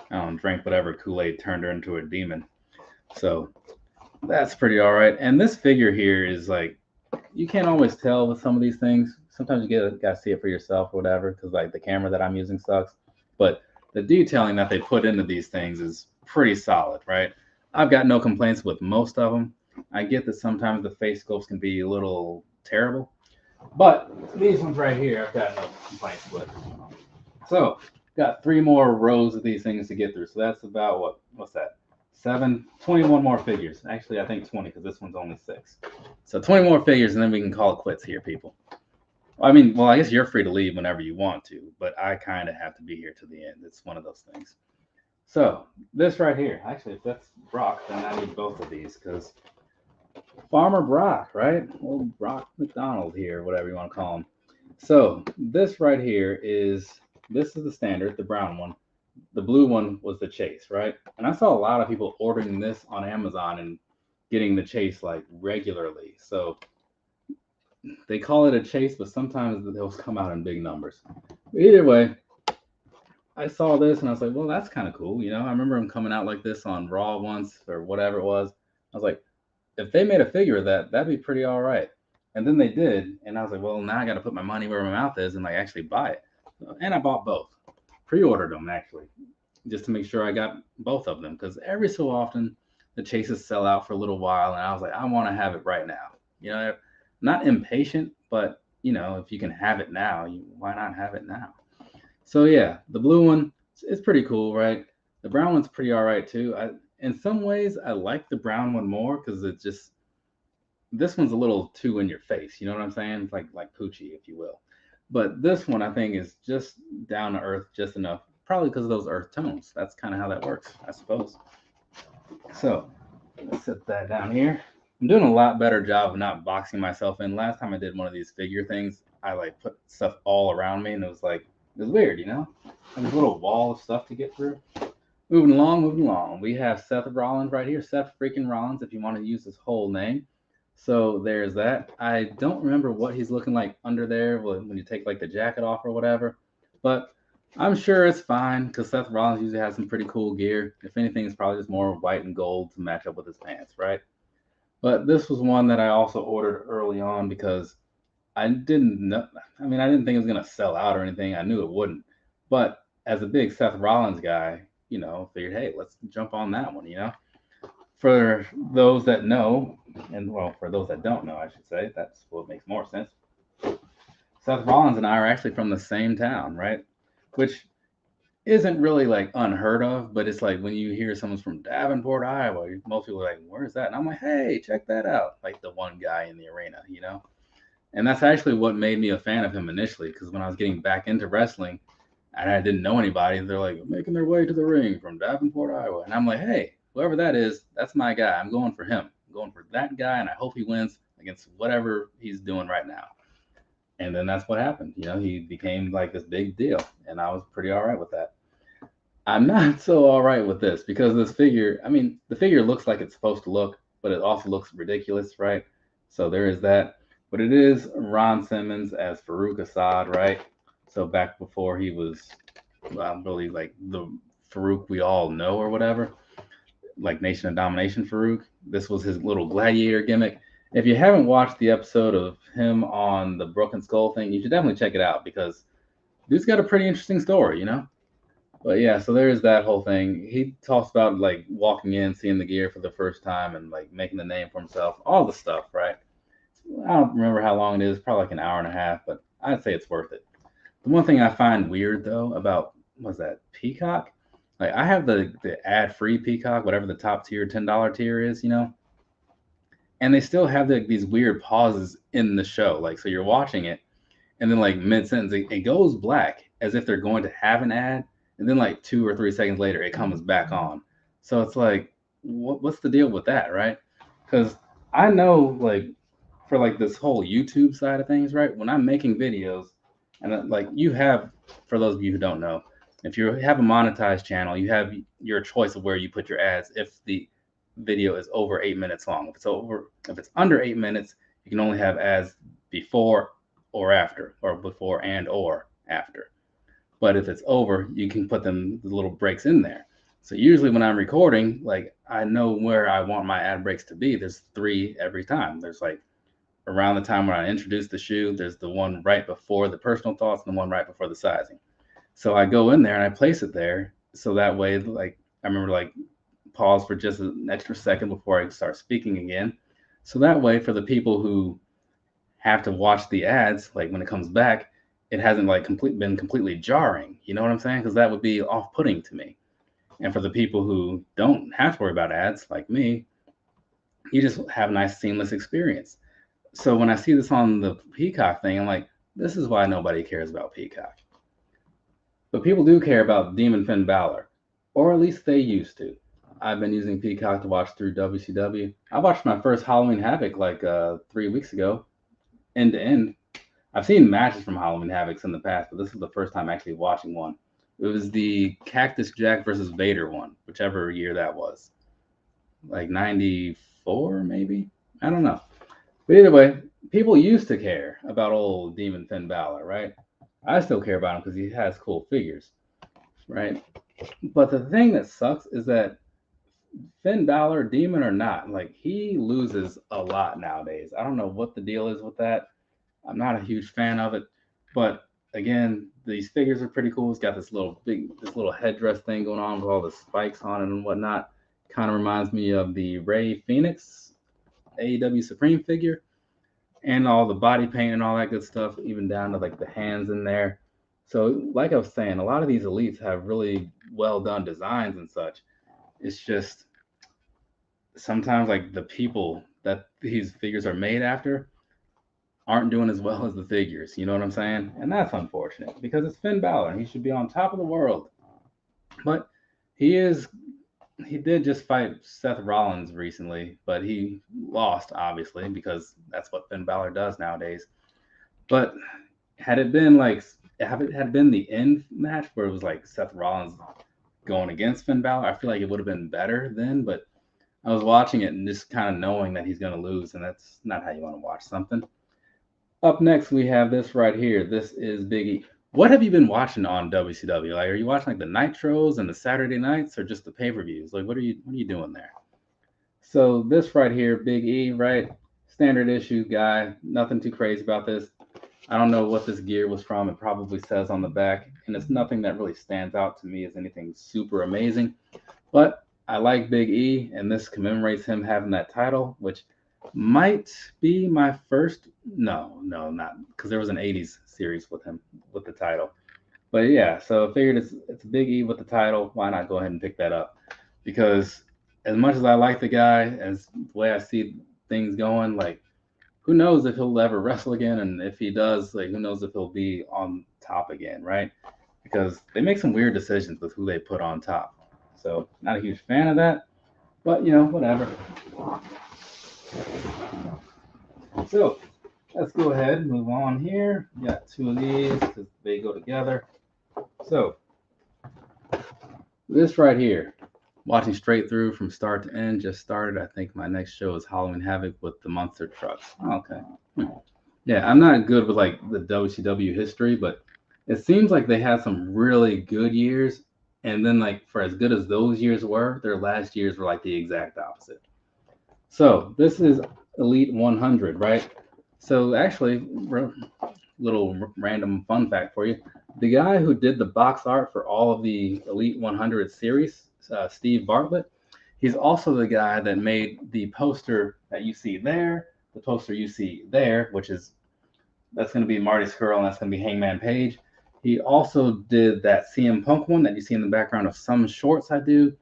[SPEAKER 1] drank whatever Kool Aid turned her into a demon. So that's pretty all right. And this figure here is like, you can't always tell with some of these things. Sometimes you gotta see it for yourself or whatever, because like the camera that I'm using sucks. But the detailing that they put into these things is pretty solid, right? I've got no complaints with most of them. I get that sometimes the face sculpts can be a little terrible, but these ones right here, I've got no complaints with. So, got 3 more rows of these things to get through. So that's about what's that? 21 more figures. Actually, I think 20 because this one's only 6. So 20 more figures, and then we can call it quits here, people. I mean, well, I guess you're free to leave whenever you want to, but I kind of have to be here to the end. It's one of those things. So this right here, actually, if that's Brock, then I need both of these because Farmer Brock, right? Old Brock McDonald here, whatever you want to call him. So this right here this is the standard, the brown one. The blue one was the chase, right? And I saw a lot of people ordering this on Amazon and getting the chase like regularly. So they call it a chase, but sometimes they'll come out in big numbers. But either way, I saw this and I was like, well, that's kind of cool. I remember them coming out like this on Raw once or whatever it was. I was like, if they made a figure of that, that'd be pretty all right. And then they did, and I was like, well, now I got to put my money where my mouth is and like actually buy it. And I bought both, pre-ordered them actually, just to make sure I got both of them because every so often the chases sell out for a little while, and I was like, I want to have it right now. Not impatient, but if you can have it now, why not have it now? So yeah, the blue one is pretty cool, right? The brown one's pretty all right too. In some ways, I like the brown one more because it's just this one's a little too in your face. You know what I'm saying? It's like Poochie, if you will. But this one I think is just down to earth, just enough. Probably because of those earth tones. That's kind of how that works, I suppose. So let's set that down here. I'm doing a lot better job of not boxing myself in. Last time I did one of these figure things, I like put stuff all around me, and it was weird, There's a little wall of stuff to get through. Moving along, moving along. We have Seth Rollins right here. Seth freaking Rollins, if you want to use his whole name. So there's that. I don't remember what he's looking like under there when you take like the jacket off or whatever, but I'm sure it's fine because Seth Rollins usually has some pretty cool gear. If anything, it's probably just more white and gold to match up with his pants, right? But this was one that I also ordered early on because I didn't know. I mean, I didn't think it was gonna sell out or anything. I knew it wouldn't. But as a big Seth Rollins guy, figured, hey, let's jump on that one. For those that know, and well, for those that don't know, I should say, that's what makes more sense. Seth Rollins and I are actually from the same town, right? Which isn't really like unheard of, but it's like when you hear someone's from Davenport, Iowa, most people are like, where's that? And I'm like, hey, check that out. Like the one guy in the arena. And that's actually what made me a fan of him initially, because when I was getting back into wrestling and I didn't know anybody, they're like making their way to the ring from Davenport, Iowa. And I'm like, hey, whoever that is, that's my guy. I'm going for him. I'm going for that guy, and I hope he wins against whatever he's doing right now. And then that's what happened. He became like this big deal, and I was pretty all right with that. I'm not so all right with this because this figure, I mean, the figure looks like it's supposed to look, but it also looks ridiculous, right? So there is that. But it is Ron Simmons as Farouk Assad, right? So back before he was, well, really like the Farouk we all know or whatever, like Nation of Domination Farouk. This was his little gladiator gimmick. If you haven't watched the episode of him on the Broken Skull thing, you should definitely check it out because dude's got a pretty interesting story. But yeah, so there's that whole thing. He talks about like walking in, seeing the gear for the first time, and like making the name for himself, all the stuff, right? I don't remember how long it is, probably like an hour and a half, but I'd say it's worth it. The one thing I find weird though about was that Peacock, like I have the ad free Peacock, whatever the top tier $10 tier is, and they still have these weird pauses in the show. Like, so you're watching it, and then like mid sentence, it goes black as if they're going to have an ad, and then like 2 or 3 seconds later, it comes back on. So it's like, what's the deal with that, right? Because I know, like, for like this whole YouTube side of things, right? When I'm making videos, and like you have, for those of you who don't know, if you have a monetized channel, you have your choice of where you put your ads if the video is over 8 minutes long. If it's under 8 minutes, you can only have ads before or after, or before and or after. But if it's over, you can put the little breaks in there. So usually when I'm recording, like I know where I want my ad breaks to be. There's 3 every time. There's like around the time when I introduce the shoe, there's the one right before the personal thoughts and the one right before the sizing. So I go in there and I place it there. So that way, like I remember like pause for just an extra second before I start speaking again. So that way for the people who have to watch the ads, like when it comes back, it hasn't like been completely jarring. You know what I'm saying? Because that would be off-putting to me. And for the people who don't have to worry about ads, like me, you just have a nice seamless experience. So when I see this on the Peacock thing, I'm like, this is why nobody cares about Peacock. But people do care about Demon Finn Balor, or at least they used to. I've been using Peacock to watch through WCW. I watched my first Halloween Havoc like 3 weeks ago, end to end. I've seen matches from Halloween Havocs in the past, but this is the first time actually watching one. It was the Cactus Jack versus Vader one, whichever year that was. Like 94, maybe? I don't know. But either way, people used to care about old Demon Finn Balor, right? I still care about him because he has cool figures, right? But the thing that sucks is that Finn Balor, demon or not, like he loses a lot nowadays. I don't know what the deal is with that. I'm not a huge fan of it, but again, these figures are pretty cool. It's got this little headdress thing going on with all the spikes on it and whatnot. Kind of reminds me of the Rey Fenix AEW Supreme figure, and all the body paint and all that good stuff, even down to like the hands in there. So, like I was saying, a lot of these elites have really well done designs and such. It's just sometimes like the people that these figures are made after aren't doing as well as the figures. You know what I'm saying? And that's unfortunate because it's Finn Balor and he should be on top of the world. But he did just fight Seth Rollins recently, but he lost obviously because that's what Finn Balor does nowadays. But had it been like had been the end match where it was like Seth Rollins going against Finn Balor, I feel like it would have been better then. But I was watching it and just kind of knowing that he's going to lose, and that's not how you want to watch something. Up next, we have this right here. This is Big E. What have you been watching on WCW? Like, are you watching like the Nitros and the Saturday nights, or just the pay-per-views? Like, what are you doing there? So this right here, Big E, right? Standard issue guy. Nothing too crazy about this. I don't know what this gear was from. It probably says on the back, and it's nothing that really stands out to me as anything super amazing. But I like Big E, and this commemorates him having that title, which might be my first. No, not because there was an '80s series with him with the title. But yeah, so I figured it's Big E with the title. Why not go ahead and pick that up? Because as much as I like the guy, as the way I see things going, like who knows if he'll ever wrestle again, and if he does, like who knows if he'll be on top again, right? Because they make some weird decisions with who they put on top. So not a huge fan of that, but whatever. So let's go ahead and move on here. We got 2 of these because they go together. So this right here, watching straight through from start to end, just started. I think my next show is Halloween Havoc with the Monster Trucks. Okay. Yeah, I'm not good with like the WCW history, but it seems like they had some really good years. And then like for as good as those years were, their last years were like the exact opposite. So this is Elite 100, right? So actually, little random fun fact for you. The guy who did the box art for all of the Elite 100 series, Steve Bartlett, he's also the guy that made the poster that you see there, the poster you see there, that's going to be Marty Scurll and that's going to be Hangman Page. He also did that CM Punk one that you see in the background of some shorts I do.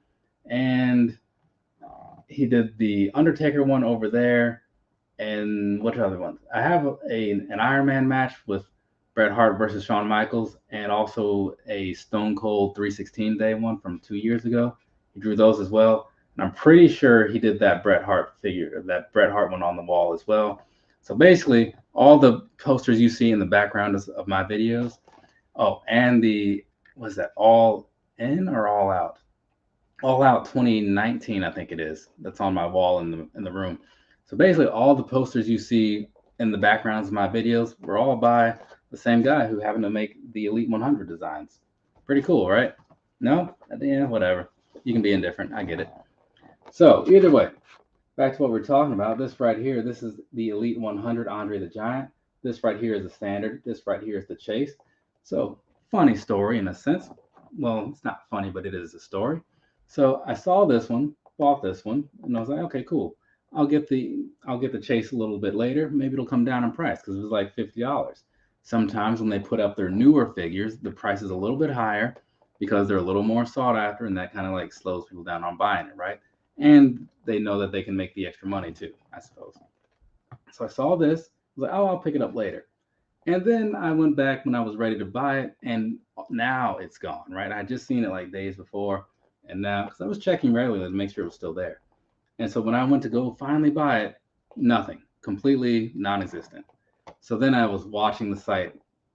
[SPEAKER 1] And he did the Undertaker one over there. And what other ones? I have an Iron Man match with Bret Hart versus Shawn Michaels, and also a Stone Cold 316 Day one from 2 years ago. He drew those as well, and I'm pretty sure he did that Bret Hart figure, that Bret Hart one on the wall as well. So basically, all the posters you see in the background of my videos. Oh, and the was that All In or All Out? All Out 2019, I think it is. That's on my wall in the room. So basically, all the posters you see in the backgrounds of my videos were all by the same guy who happened to make the Elite 100 designs. Pretty cool, right? No? Yeah, whatever. You can be indifferent. I get it. So either way, back to what we're talking about. This right here, this is the Elite 100 Andre the Giant. This right here is the standard. This right here is the chase. So funny story in a sense. Well, it's not funny, but it is a story. So I saw this one, bought this one, and I was like, okay, cool. I'll get the chase a little bit later. Maybe it'll come down in price because it was like $50. Sometimes when they put up their newer figures, the price is a little bit higher because they're a little more sought after, and that kind of like slows people down on buying it, right? And they know that they can make the extra money too, I suppose. So I saw this, I was like, oh, I'll pick it up later. And then I went back when I was ready to buy it, and now it's gone, right? I had just seen it like days before, and now, because I was checking regularly to make sure it was still there. And so when I went to go finally buy it, nothing, completely non existent. So then I was watching the site.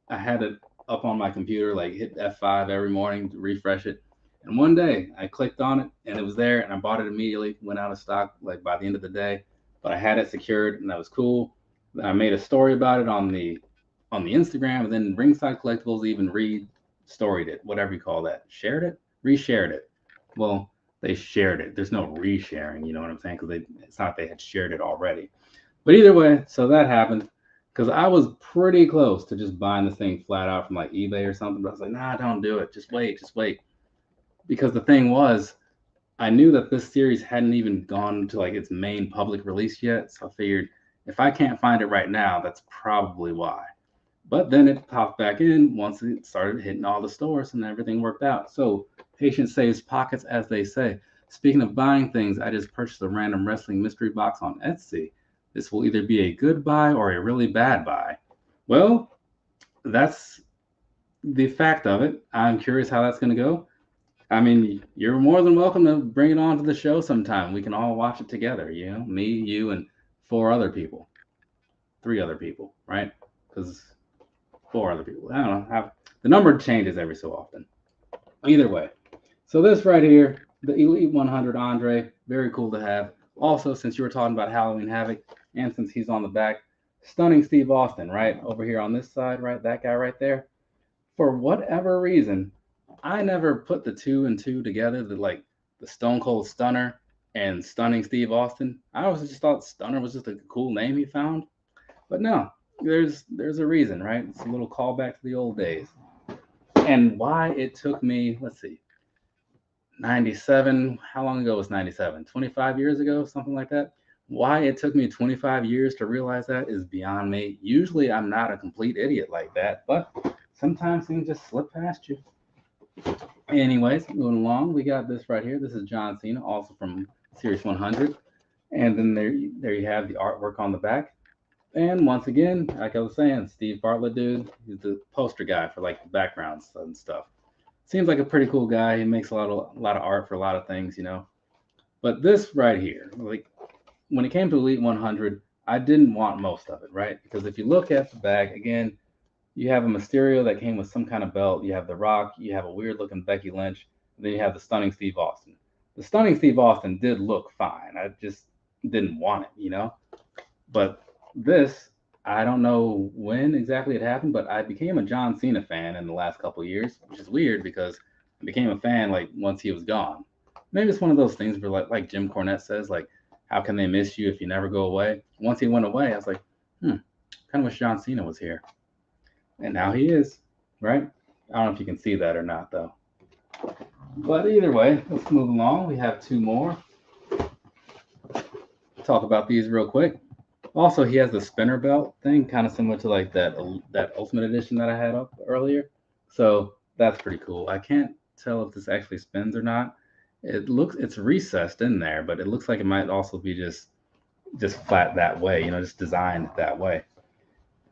[SPEAKER 1] I had it up on my computer, like hit F5 every morning to refresh it. And one day I clicked on it and it was there and I bought it immediately, went out of stock like by the end of the day. But I had it secured and that was cool. I made a story about it on the Instagram, and then Ringside Collectibles even re-storied it, whatever you call that. Shared it? Reshared it. Well, they shared it. There's no resharing, you know what I'm saying? Because it's not they had shared it already. But either way, so that happened because I was pretty close to just buying this thing flat out from like eBay or something. But I was like, nah, don't do it. Just wait, just wait. Because the thing was, I knew that this series hadn't even gone to like its main public release yet. So I figured if I can't find it right now, that's probably why. But then it popped back in once it started hitting all the stores and everything worked out. So patience saves pockets, as they say. Speaking of buying things, I just purchased a random wrestling mystery box on Etsy. This will either be a good buy or a really bad buy. Well, that's the fact of it. I'm curious how that's going to go. I mean, you're more than welcome to bring it on to the show sometime. We can all watch it together, you know, me, you, and four other people, three other people, right? Because four other people. I don't know. The number changes every so often. Either way. So this right here, the Elite 100 Andre, very cool to have. Also, since you were talking about Halloween Havoc, and since he's on the back, stunning Steve Austin, right? Over here on this side, right? That guy right there. For whatever reason, I never put the two and two together, the Stone Cold Stunner and Stunning Steve Austin. I always just thought Stunner was just a cool name he found. But no, there's a reason, right? It's a little callback to the old days. And why it took me, let's see, 97, how long ago was 97? 25 years ago, something like that. Why it took me 25 years to realize that is beyond me. Usually I'm not a complete idiot like that, but sometimes things just slip past you. Anyways, moving along, we got this right here. This is John Cena, also from Series 100. And then there you have the artwork on the back. And once again, like I was saying, Steve Bartlett, dude, he's the poster guy for like the backgrounds and stuff. Seems like a pretty cool guy. He makes a lot of art for a lot of things, you know. But this right here, like when it came to Elite 100, I didn't want most of it, right? Because if you look at the back again, you have a Mysterio that came with some kind of belt. You have The Rock. You have a weird looking Becky Lynch. And then you have the stunning Steve Austin. The stunning Steve Austin did look fine. I just didn't want it, you know. But this, I don't know when exactly it happened, but I became a John Cena fan in the last couple of years, which is weird because I became a fan like once he was gone. Maybe it's one of those things where like Jim Cornette says, like, how can they miss you if you never go away? Once he went away, I was like, kind of wish John Cena was here. And now he is, right? I don't know if you can see that or not, though. But either way, let's move along. We have two more. Talk about these real quick. Also, he has the spinner belt thing, kind of similar to like that Ultimate Edition that I had up earlier. So that's pretty cool. I can't tell if this actually spins or not. It's recessed in there, but it looks like it might also be just just flat that way, you know, just designed that way.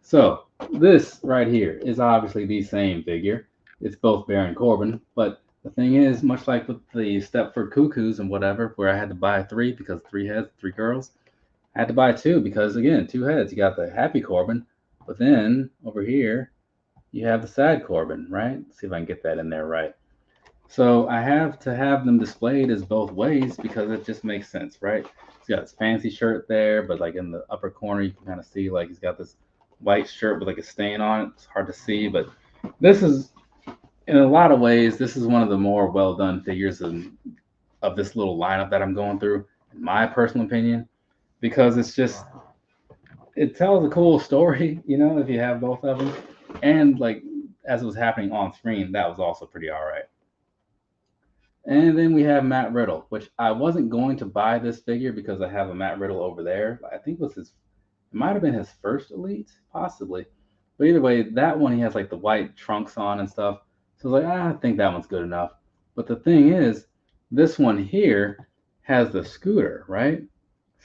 [SPEAKER 1] So this right here is obviously the same figure. It's both Baron Corbin, but the thing is, much like with the Stepford Cuckoos and whatever, where I had to buy three because three heads, three girls, I had to buy two because again, two heads. You got the happy Corbin, but then over here you have the sad Corbin, right? Let's see if I can get that in there right. So I have to have them displayed as both ways because it just makes sense, right? He's got his fancy shirt there, but like in the upper corner, you can kind of see like he's got this white shirt with like a stain on it. It's hard to see, but this is, in a lot of ways, this is one of the more well done figures of this little lineup that I'm going through, in my personal opinion, because it's just, it tells a cool story, you know, if you have both of them. And like, as it was happening on screen, that was also pretty all right. And then we have Matt Riddle, which I wasn't going to buy this figure because I have a Matt Riddle over there. I think it was his, it might have been his first Elite, possibly. But either way, that one he has like the white trunks on and stuff. So I was like, I think that one's good enough. But the thing is, this one here has the scooter, right?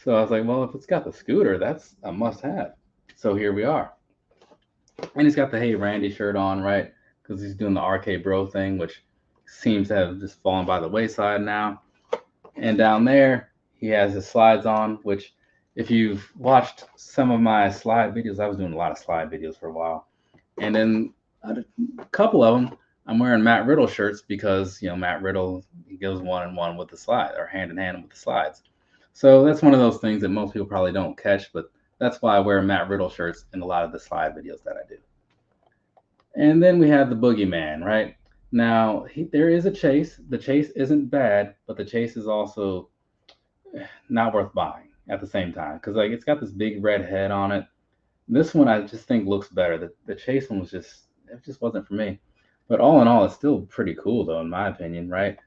[SPEAKER 1] So I was like, well, if it's got the scooter, that's a must have. So here we are. And he's got the Hey Randy shirt on, right? Because he's doing the RK Bro thing, which seems to have just fallen by the wayside now. And down there, he has his slides on, which if you've watched some of my slide videos, I was doing a lot of slide videos for a while. And then a couple of them, I'm wearing Matt Riddle shirts because, you know, Matt Riddle, he goes one and one with the slide, or hand in hand with the slides. So that's one of those things that most people probably don't catch, but that's why I wear Matt Riddle shirts in a lot of the slide videos that I do. And then we have the Boogeyman, right? Now, there is a chase. The chase isn't bad, but the chase is also not worth buying at the same time because like it's got this big red head on it. This one I just think looks better. The chase one was just, it just wasn't for me. But all in all, it's still pretty cool though, in my opinion, right?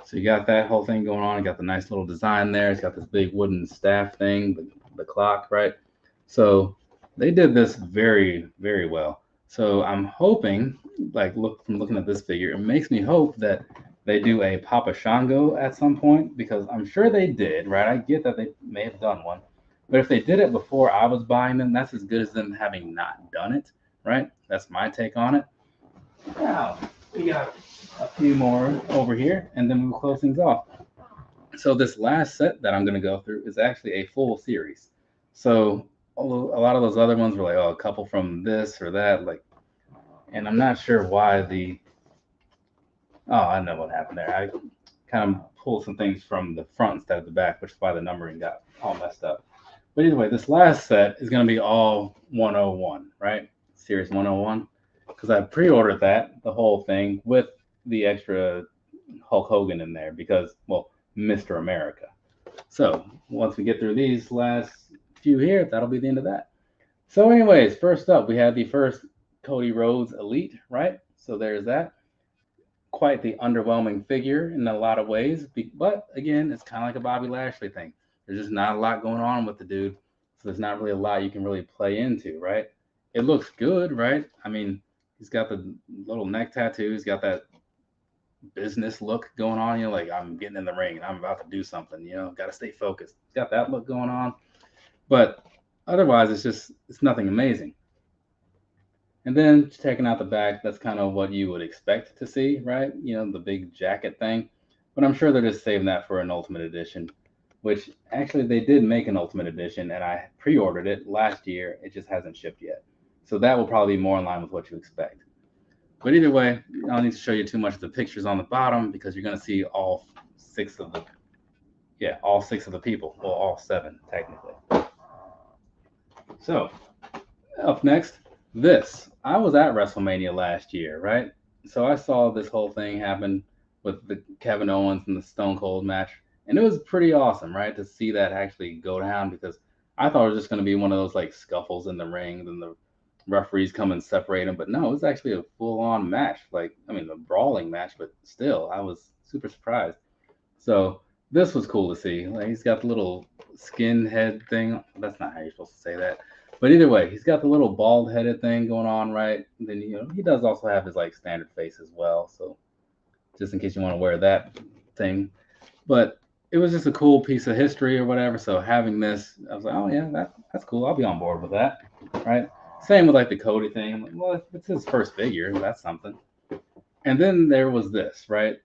[SPEAKER 1] So you got that whole thing going on. You got the nice little design there. It's got this big wooden staff thing, the clock, right? So they did this very, very well. So I'm hoping, like, look from looking at this figure, it makes me hope that they do a Papa Shango at some point because I'm sure they did, right? I get that they may have done one, but if they did it before I was buying them, that's as good as them having not done it, right? That's my take on it. Now we got a few more over here, and then we'll close things off. So this last set that I'm going to go through is actually a full series. So a lot of those other ones were like, oh, a couple from this or that, like, and I'm not sure why the. Oh, I know what happened there. I kind of pulled some things from the front instead of the back, which is why the numbering got all messed up. But either way, this last set is going to be all 101, right? Series 101, because I pre-ordered that, the whole thing, with the extra Hulk Hogan in there because, well, Mr. America. So once we get through these last few here, that'll be the end of that. So anyways, first up, we have the first Cody Rhodes Elite, right? So there's that. Quite the underwhelming figure in a lot of ways, but again, it's kind of like a Bobby Lashley thing. There's just not a lot going on with the dude, so there's not really a lot you can really play into, right? It looks good, right? I mean, he's got the little neck tattoo, he's got that business look going on, you know, like I'm getting in the ring and I'm about to do something, you know, got to stay focused. He's got that look going on, but otherwise, it's nothing amazing. And then taking out the back, that's kind of what you would expect to see, right? You know, the big jacket thing. But I'm sure they're just saving that for an Ultimate Edition, which actually they did make an Ultimate Edition, and I pre-ordered it last year. It just hasn't shipped yet. So that will probably be more in line with what you expect. But either way, I don't need to show you too much of the pictures on the bottom because you're going to see all six of the people. Well, all seven, technically. So up next, this. I was at WrestleMania last year, right? So I saw this whole thing happen with the Kevin Owens and the Stone Cold match, and it was pretty awesome, right? To see that actually go down because I thought it was just going to be one of those like scuffles in the ring, then the referees come and separate them, but no, it was actually a full-on match. Like, I mean, a brawling match, but still, I was super surprised. So this was cool to see. Like, he's got the little skin head thing. That's not how you're supposed to say that. But either way, he's got the little bald headed thing going on, right? And then, you know, he does also have his like standard face as well. So just in case you want to wear that thing. But it was just a cool piece of history or whatever. So having this, I was like, oh yeah, that's cool. I'll be on board with that, right? Same with like the Cody thing. I'm like, well, if it's his first figure, that's something. And then there was this, right?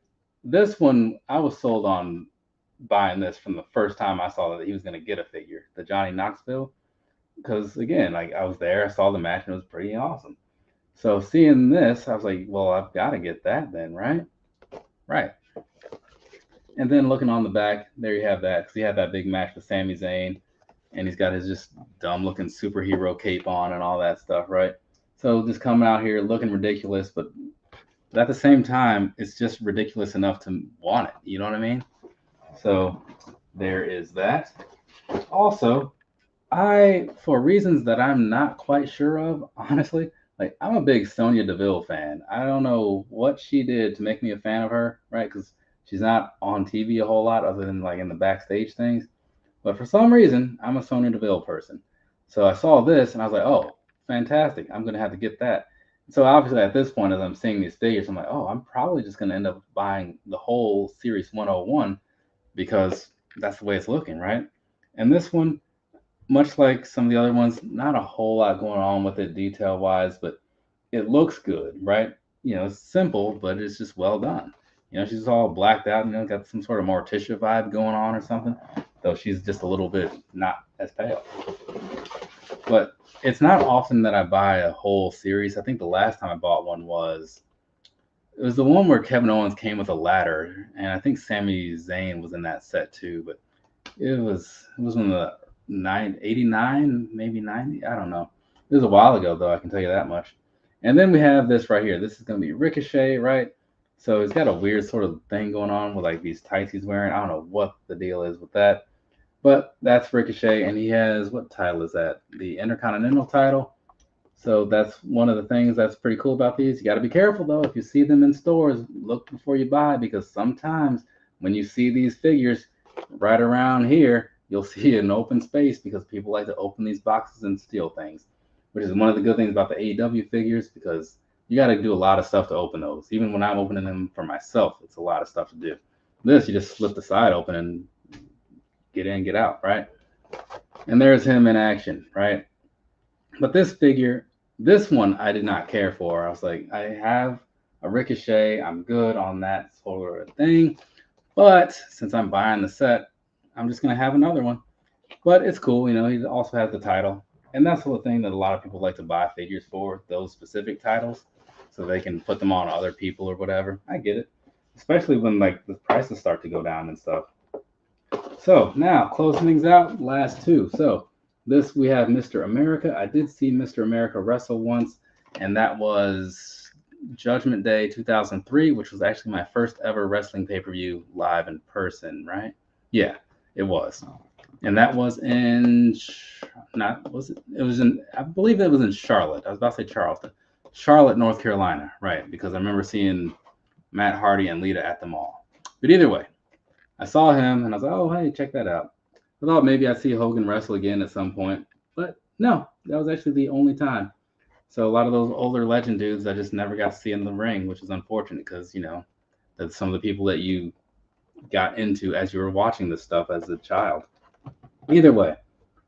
[SPEAKER 1] This one I was sold on buying this from the first time I saw that he was going to get a figure, the Johnny Knoxville, because again, like I was there, I saw the match, and it was pretty awesome. So seeing this, I was like, well, I've got to get that then, right? Right. And then looking on the back, there you have that, because he had that big match with Sami Zayn, and he's got his just dumb looking superhero cape on and all that stuff, right? So just coming out here looking ridiculous, but at the same time, it's just ridiculous enough to want it. You know what I mean? So there is that. Also, for reasons that I'm not quite sure of, honestly, like I'm a big Sonya Deville fan. I don't know what she did to make me a fan of her, right? Because she's not on TV a whole lot other than like in the backstage things. But for some reason, I'm a Sonya Deville person. So I saw this and I was like, oh, fantastic. I'm going to have to get that. So obviously at this point, as I'm seeing these figures, I'm like, oh, I'm probably just going to end up buying the whole Series 101 because that's the way it's looking, right? And this one, much like some of the other ones, not a whole lot going on with it detail wise, but it looks good, right? You know, it's simple, but it's just well done. You know, she's all blacked out, got some sort of Morticia vibe going on or something, though she's just a little bit not as pale. But it's not often that I buy a whole series. I think the last time I bought one was it was the one where Kevin Owens came with a ladder, and I think Sami Zayn was in that set too. But it was one of the 89, maybe 90. I don't know. It was a while ago though. I can tell you that much. And then we have this right here. This is going to be Ricochet, right? So he's got a weird sort of thing going on with like these tights he's wearing. I don't know what the deal is with that, but that's Ricochet, and he has what title is that? The Intercontinental title. So that's one of the things that's pretty cool about these. You got to be careful though. If you see them in stores, look before you buy because sometimes when you see these figures right around here, you'll see an open space because people like to open these boxes and steal things, which is one of the good things about the AEW figures because you got to do a lot of stuff to open those. Even when I'm opening them for myself, it's a lot of stuff to do. This, you just slip the side open and get in, get out, right? And there's him in action, right? But this figure, this one I did not care for. I was like, I have a Ricochet. I'm good on that sort of thing. But since I'm buying the set, I'm just going to have another one. But it's cool. He also has the title. And that's the thing that a lot of people like to buy figures for, those specific titles, so they can put them on other people or whatever. I get it. Especially when like the prices start to go down and stuff. So now closing things out, last two. So this we have Mr. America. I did see Mr. America wrestle once, and that was Judgment Day 2003, which was actually my first ever wrestling pay-per-view live in person, right? Yeah, it was. And that was in not was it? It was in I believe it was in Charlotte. I was about to say Charleston. Charlotte, North Carolina, right? Because I remember seeing Matt Hardy and Lita at the mall. But either way, I saw him and I was like, oh, hey, check that out. I thought maybe I'd see Hogan wrestle again at some point, but no, that was actually the only time. So a lot of those older legend dudes I just never got to see in the ring, which is unfortunate because, that's some of the people that you got into as you were watching this stuff as a child. Either way,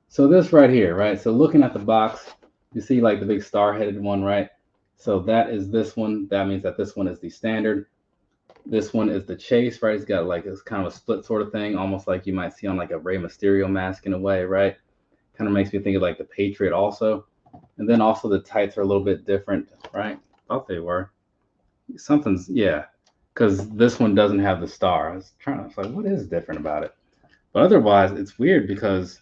[SPEAKER 1] so this right here, right? So looking at the box, you see like the big star-headed one, right? So that is this one. That means that this one is the standard. This one is the chase, right? It's got like it's kind of a split sort of thing, almost like you might see on like a Rey Mysterio mask in a way, right? Kind of makes me think of like the Patriot also. And then also the tights are a little bit different, right? I thought they were. Something's, yeah, because this one doesn't have the star. I was like, what is different about it? But otherwise, it's weird because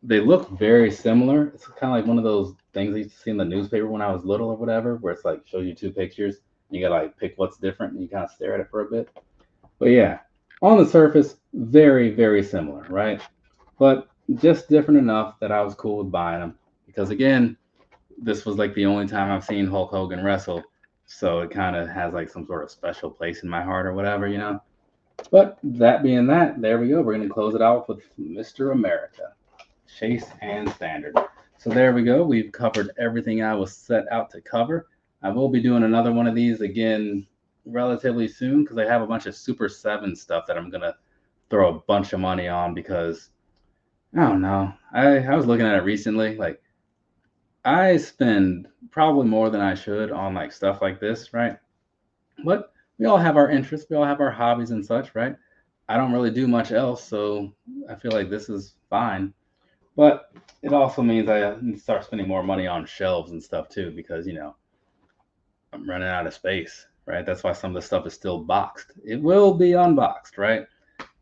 [SPEAKER 1] they look very similar. It's kind of like one of those things I used to see in the newspaper when I was little or whatever, where it's like shows you two pictures. You gotta like pick what's different and you kind of stare at it for a bit. But yeah, on the surface, very, very similar, right? But just different enough that I was cool with buying them. Because again, this was like the only time I've seen Hulk Hogan wrestle. So it kind of has like some sort of special place in my heart or whatever. But that being that, there we go. We're going to close it out with Mr. America, Chase and Standard. So there we go. We've covered everything I was set out to cover. I will be doing another one of these again relatively soon because I have a bunch of Super 7 stuff that I'm going to throw a bunch of money on because I don't know. I was looking at it recently. Like I spend probably more than I should on like stuff like this, right? But we all have our interests, we all have our hobbies and such, right? I don't really do much else, so I feel like this is fine. But it also means I need to start spending more money on shelves and stuff too, because I'm running out of space, right? That's why some of the stuff is still boxed. It will be unboxed, right?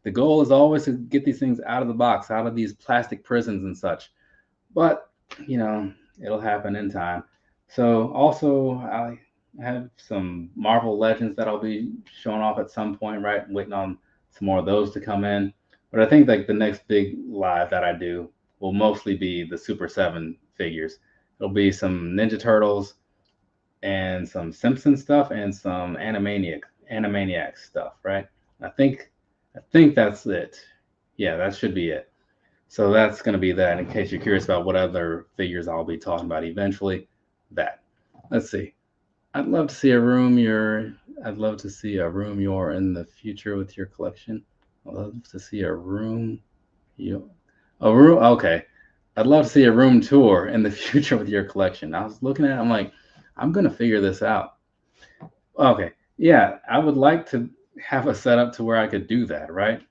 [SPEAKER 1] The goal is always to get these things out of the box, out of these plastic prisons and such. But, you know, it'll happen in time. So also I have some Marvel Legends that I'll be showing off at some point, right? I'm waiting on some more of those to come in. But I think like the next big live that I do will mostly be the Super 7 figures. It'll be some Ninja Turtles and some Simpson stuff and some Animaniac stuff, right? I think I think that's it. Yeah, that should be it. So that's going to be that. In case you're curious about what other figures I'll be talking about eventually, that. Let's see. I'd love to see a room you're. I'd love to see a room you're in the future with your collection. I'd love to see a room. You. A room. Okay. I'd love to see a room tour in the future with your collection. I was looking at it. I'm like, I'm gonna figure this out. Okay. Yeah, I would like to have a setup to where I could do that. Right.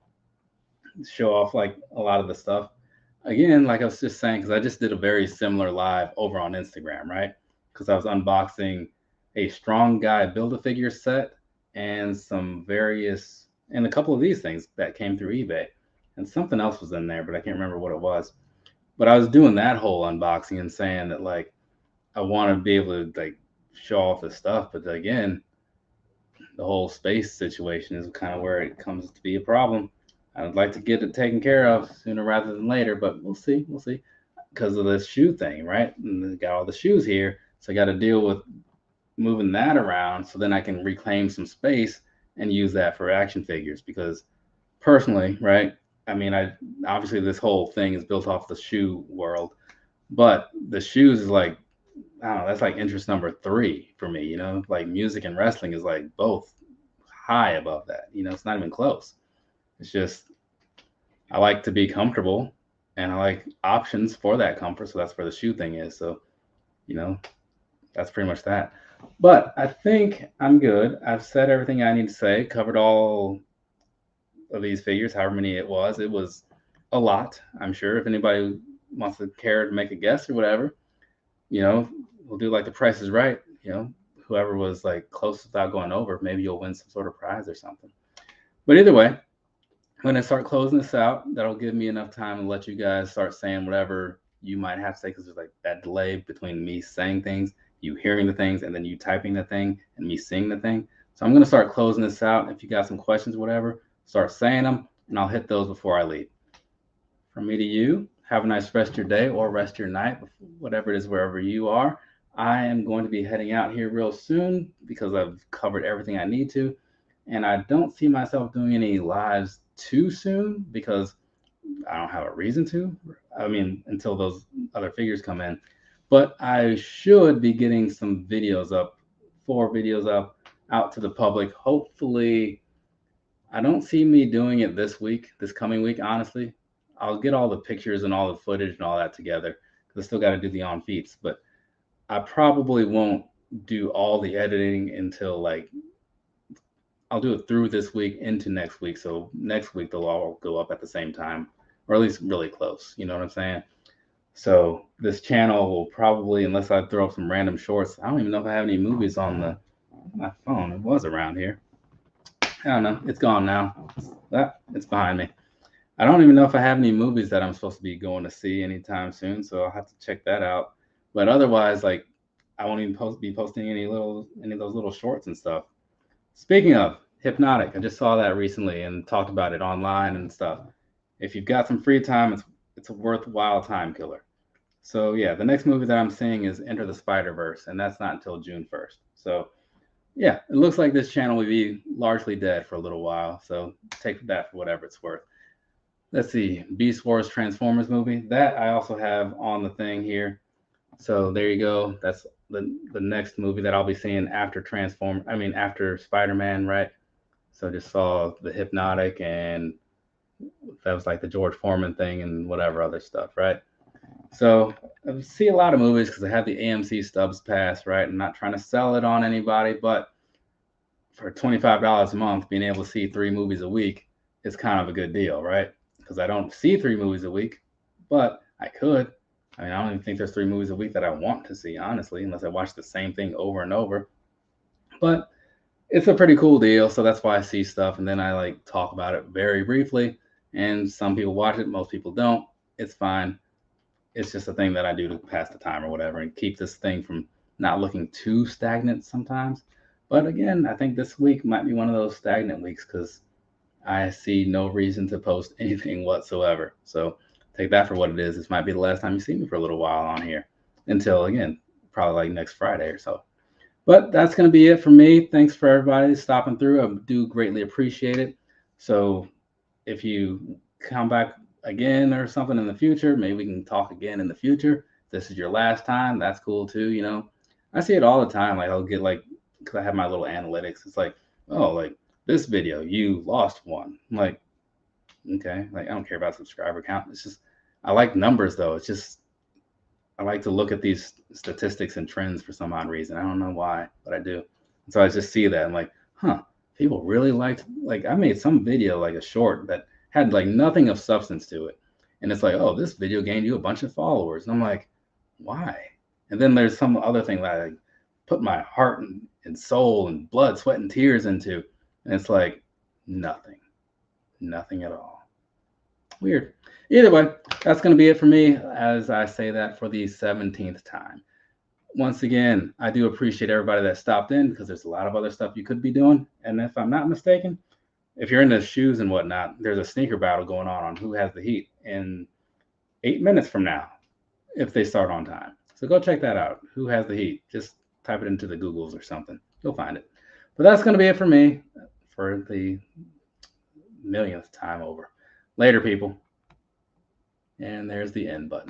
[SPEAKER 1] Show off like a lot of the stuff. Again, like I was just saying, because I just did a very similar live over on Instagram, right? Because I was unboxing a strong guy build a figure set and some various and a couple of these things that came through eBay. And something else was in there, but I can't remember what it was. But I was doing that whole unboxing and saying that like I want to be able to like show off the stuff, but again, the whole space situation is kind of where it comes to be a problem. I would like to get it taken care of sooner rather than later, but we'll see. We'll see. Because of this shoe thing, right? And got all the shoes here, so I got to deal with moving that around so then I can reclaim some space and use that for action figures. Because personally, right? I mean, I obviously this whole thing is built off the shoe world, but the shoes is like I don't know. That's like interest number three for me. Like music and wrestling is like both high above that. It's not even close. It's just I like to be comfortable and I like options for that comfort. So that's where the shoe thing is. So, you know, that's pretty much that. But I think I'm good. I've said everything I need to say, covered all of these figures, however many it was. It was a lot, I'm sure. If anybody wants to care to make a guess or whatever, we'll do like the price is right. Whoever was like close without going over, maybe you'll win some sort of prize or something. But either way, when I start closing this out, that'll give me enough time to let you guys start saying whatever you might have to say because there's like that delay between me saying things, you hearing the things, and then you typing the thing and me seeing the thing. So I'm going to start closing this out. If you got some questions, whatever, start saying them, and I'll hit those before I leave. From me to you, have a nice rest of your day or rest of your night, whatever it is, wherever you are. I am going to be heading out here real soon because I've covered everything I need to. And I don't see myself doing any lives too soon because I don't have a reason to. I mean, until those other figures come in. But I should be getting some videos up, 4 videos up, out to the public. Hopefully, I don't see me doing it this coming week, honestly. I'll get all the pictures and all the footage and all that together because I still got to do the on feats. But I probably won't do all the editing until like I'll do it through this week into next week. So next week they'll all go up at the same time, or at least really close. You know what I'm saying? So this channel will probably, unless I throw up some random shorts, I don't even know if I have any movies on my phone. It was around here. I don't know. It's gone now. It's behind me. I don't even know if I have any movies that I'm supposed to be going to see anytime soon. So I'll have to check that out. But otherwise, like I won't even be posting any of those little shorts and stuff. Speaking of Hypnotic, I just saw that recently and talked about it online and stuff. If you've got some free time, it's a worthwhile time killer. So yeah, the next movie that I'm seeing is Enter the Spider-Verse, and that's not until June 1st. So yeah, it looks like this channel will be largely dead for a little while. So take that for whatever it's worth. Let's see, Beast Wars Transformers movie. That I also have on the thing here. So there you go. That's the next movie that I'll be seeing after after Spider-Man, right? So just saw the Hypnotic and that was like the George Foreman thing and whatever other stuff, right? So I see a lot of movies because I have the AMC Stubs Pass, right? I'm not trying to sell it on anybody, but for $25 a month, being able to see 3 movies a week is kind of a good deal, right? Because I don't see 3 movies a week, but I could. I mean, I don't even think there's 3 movies a week that I want to see, honestly, unless I watch the same thing over and over. But it's a pretty cool deal, so that's why I see stuff, and then I like talk about it very briefly. And some people watch it, most people don't. It's fine. It's just a thing that I do to pass the time or whatever, and keep this thing from not looking too stagnant sometimes. But again, I think this week might be one of those stagnant weeks because I see no reason to post anything whatsoever. So take that for what it is. This might be the last time you see me for a little while on here until, again, probably like next Friday or so. But that's going to be it for me. Thanks for everybody stopping through. I do greatly appreciate it. So if you come back again or something in the future, maybe we can talk again in the future. If this is your last time, that's cool too. You know, I see it all the time. Like I'll get like, because I have my little analytics. It's like, oh, like this video, you lost one. I'm like, okay, like I don't care about subscriber count. It's just, I like numbers though. It's just, I like to look at these statistics and trends for some odd reason. I don't know why, but I do. And so I just see that. I'm like, huh, people really liked, like I made some video, like a short that had like nothing of substance to it. And it's like, oh, this video gained you a bunch of followers. And I'm like, why? And then there's some other thing that I put my heart and soul and blood, sweat, and tears into. And it's like, nothing at all. Weird. Either way, that's going to be it for me as I say that for the 17th time. Once again, I do appreciate everybody that stopped in because there's a lot of other stuff you could be doing. And if I'm not mistaken, if you're into shoes and whatnot, there's a sneaker battle going on who has the heat in 8 minutes from now if they start on time. So go check that out. Who has the heat? Just type it into the Googles or something. You'll find it. But that's going to be it for me for the millionth time over. Later, people. And there's the end button.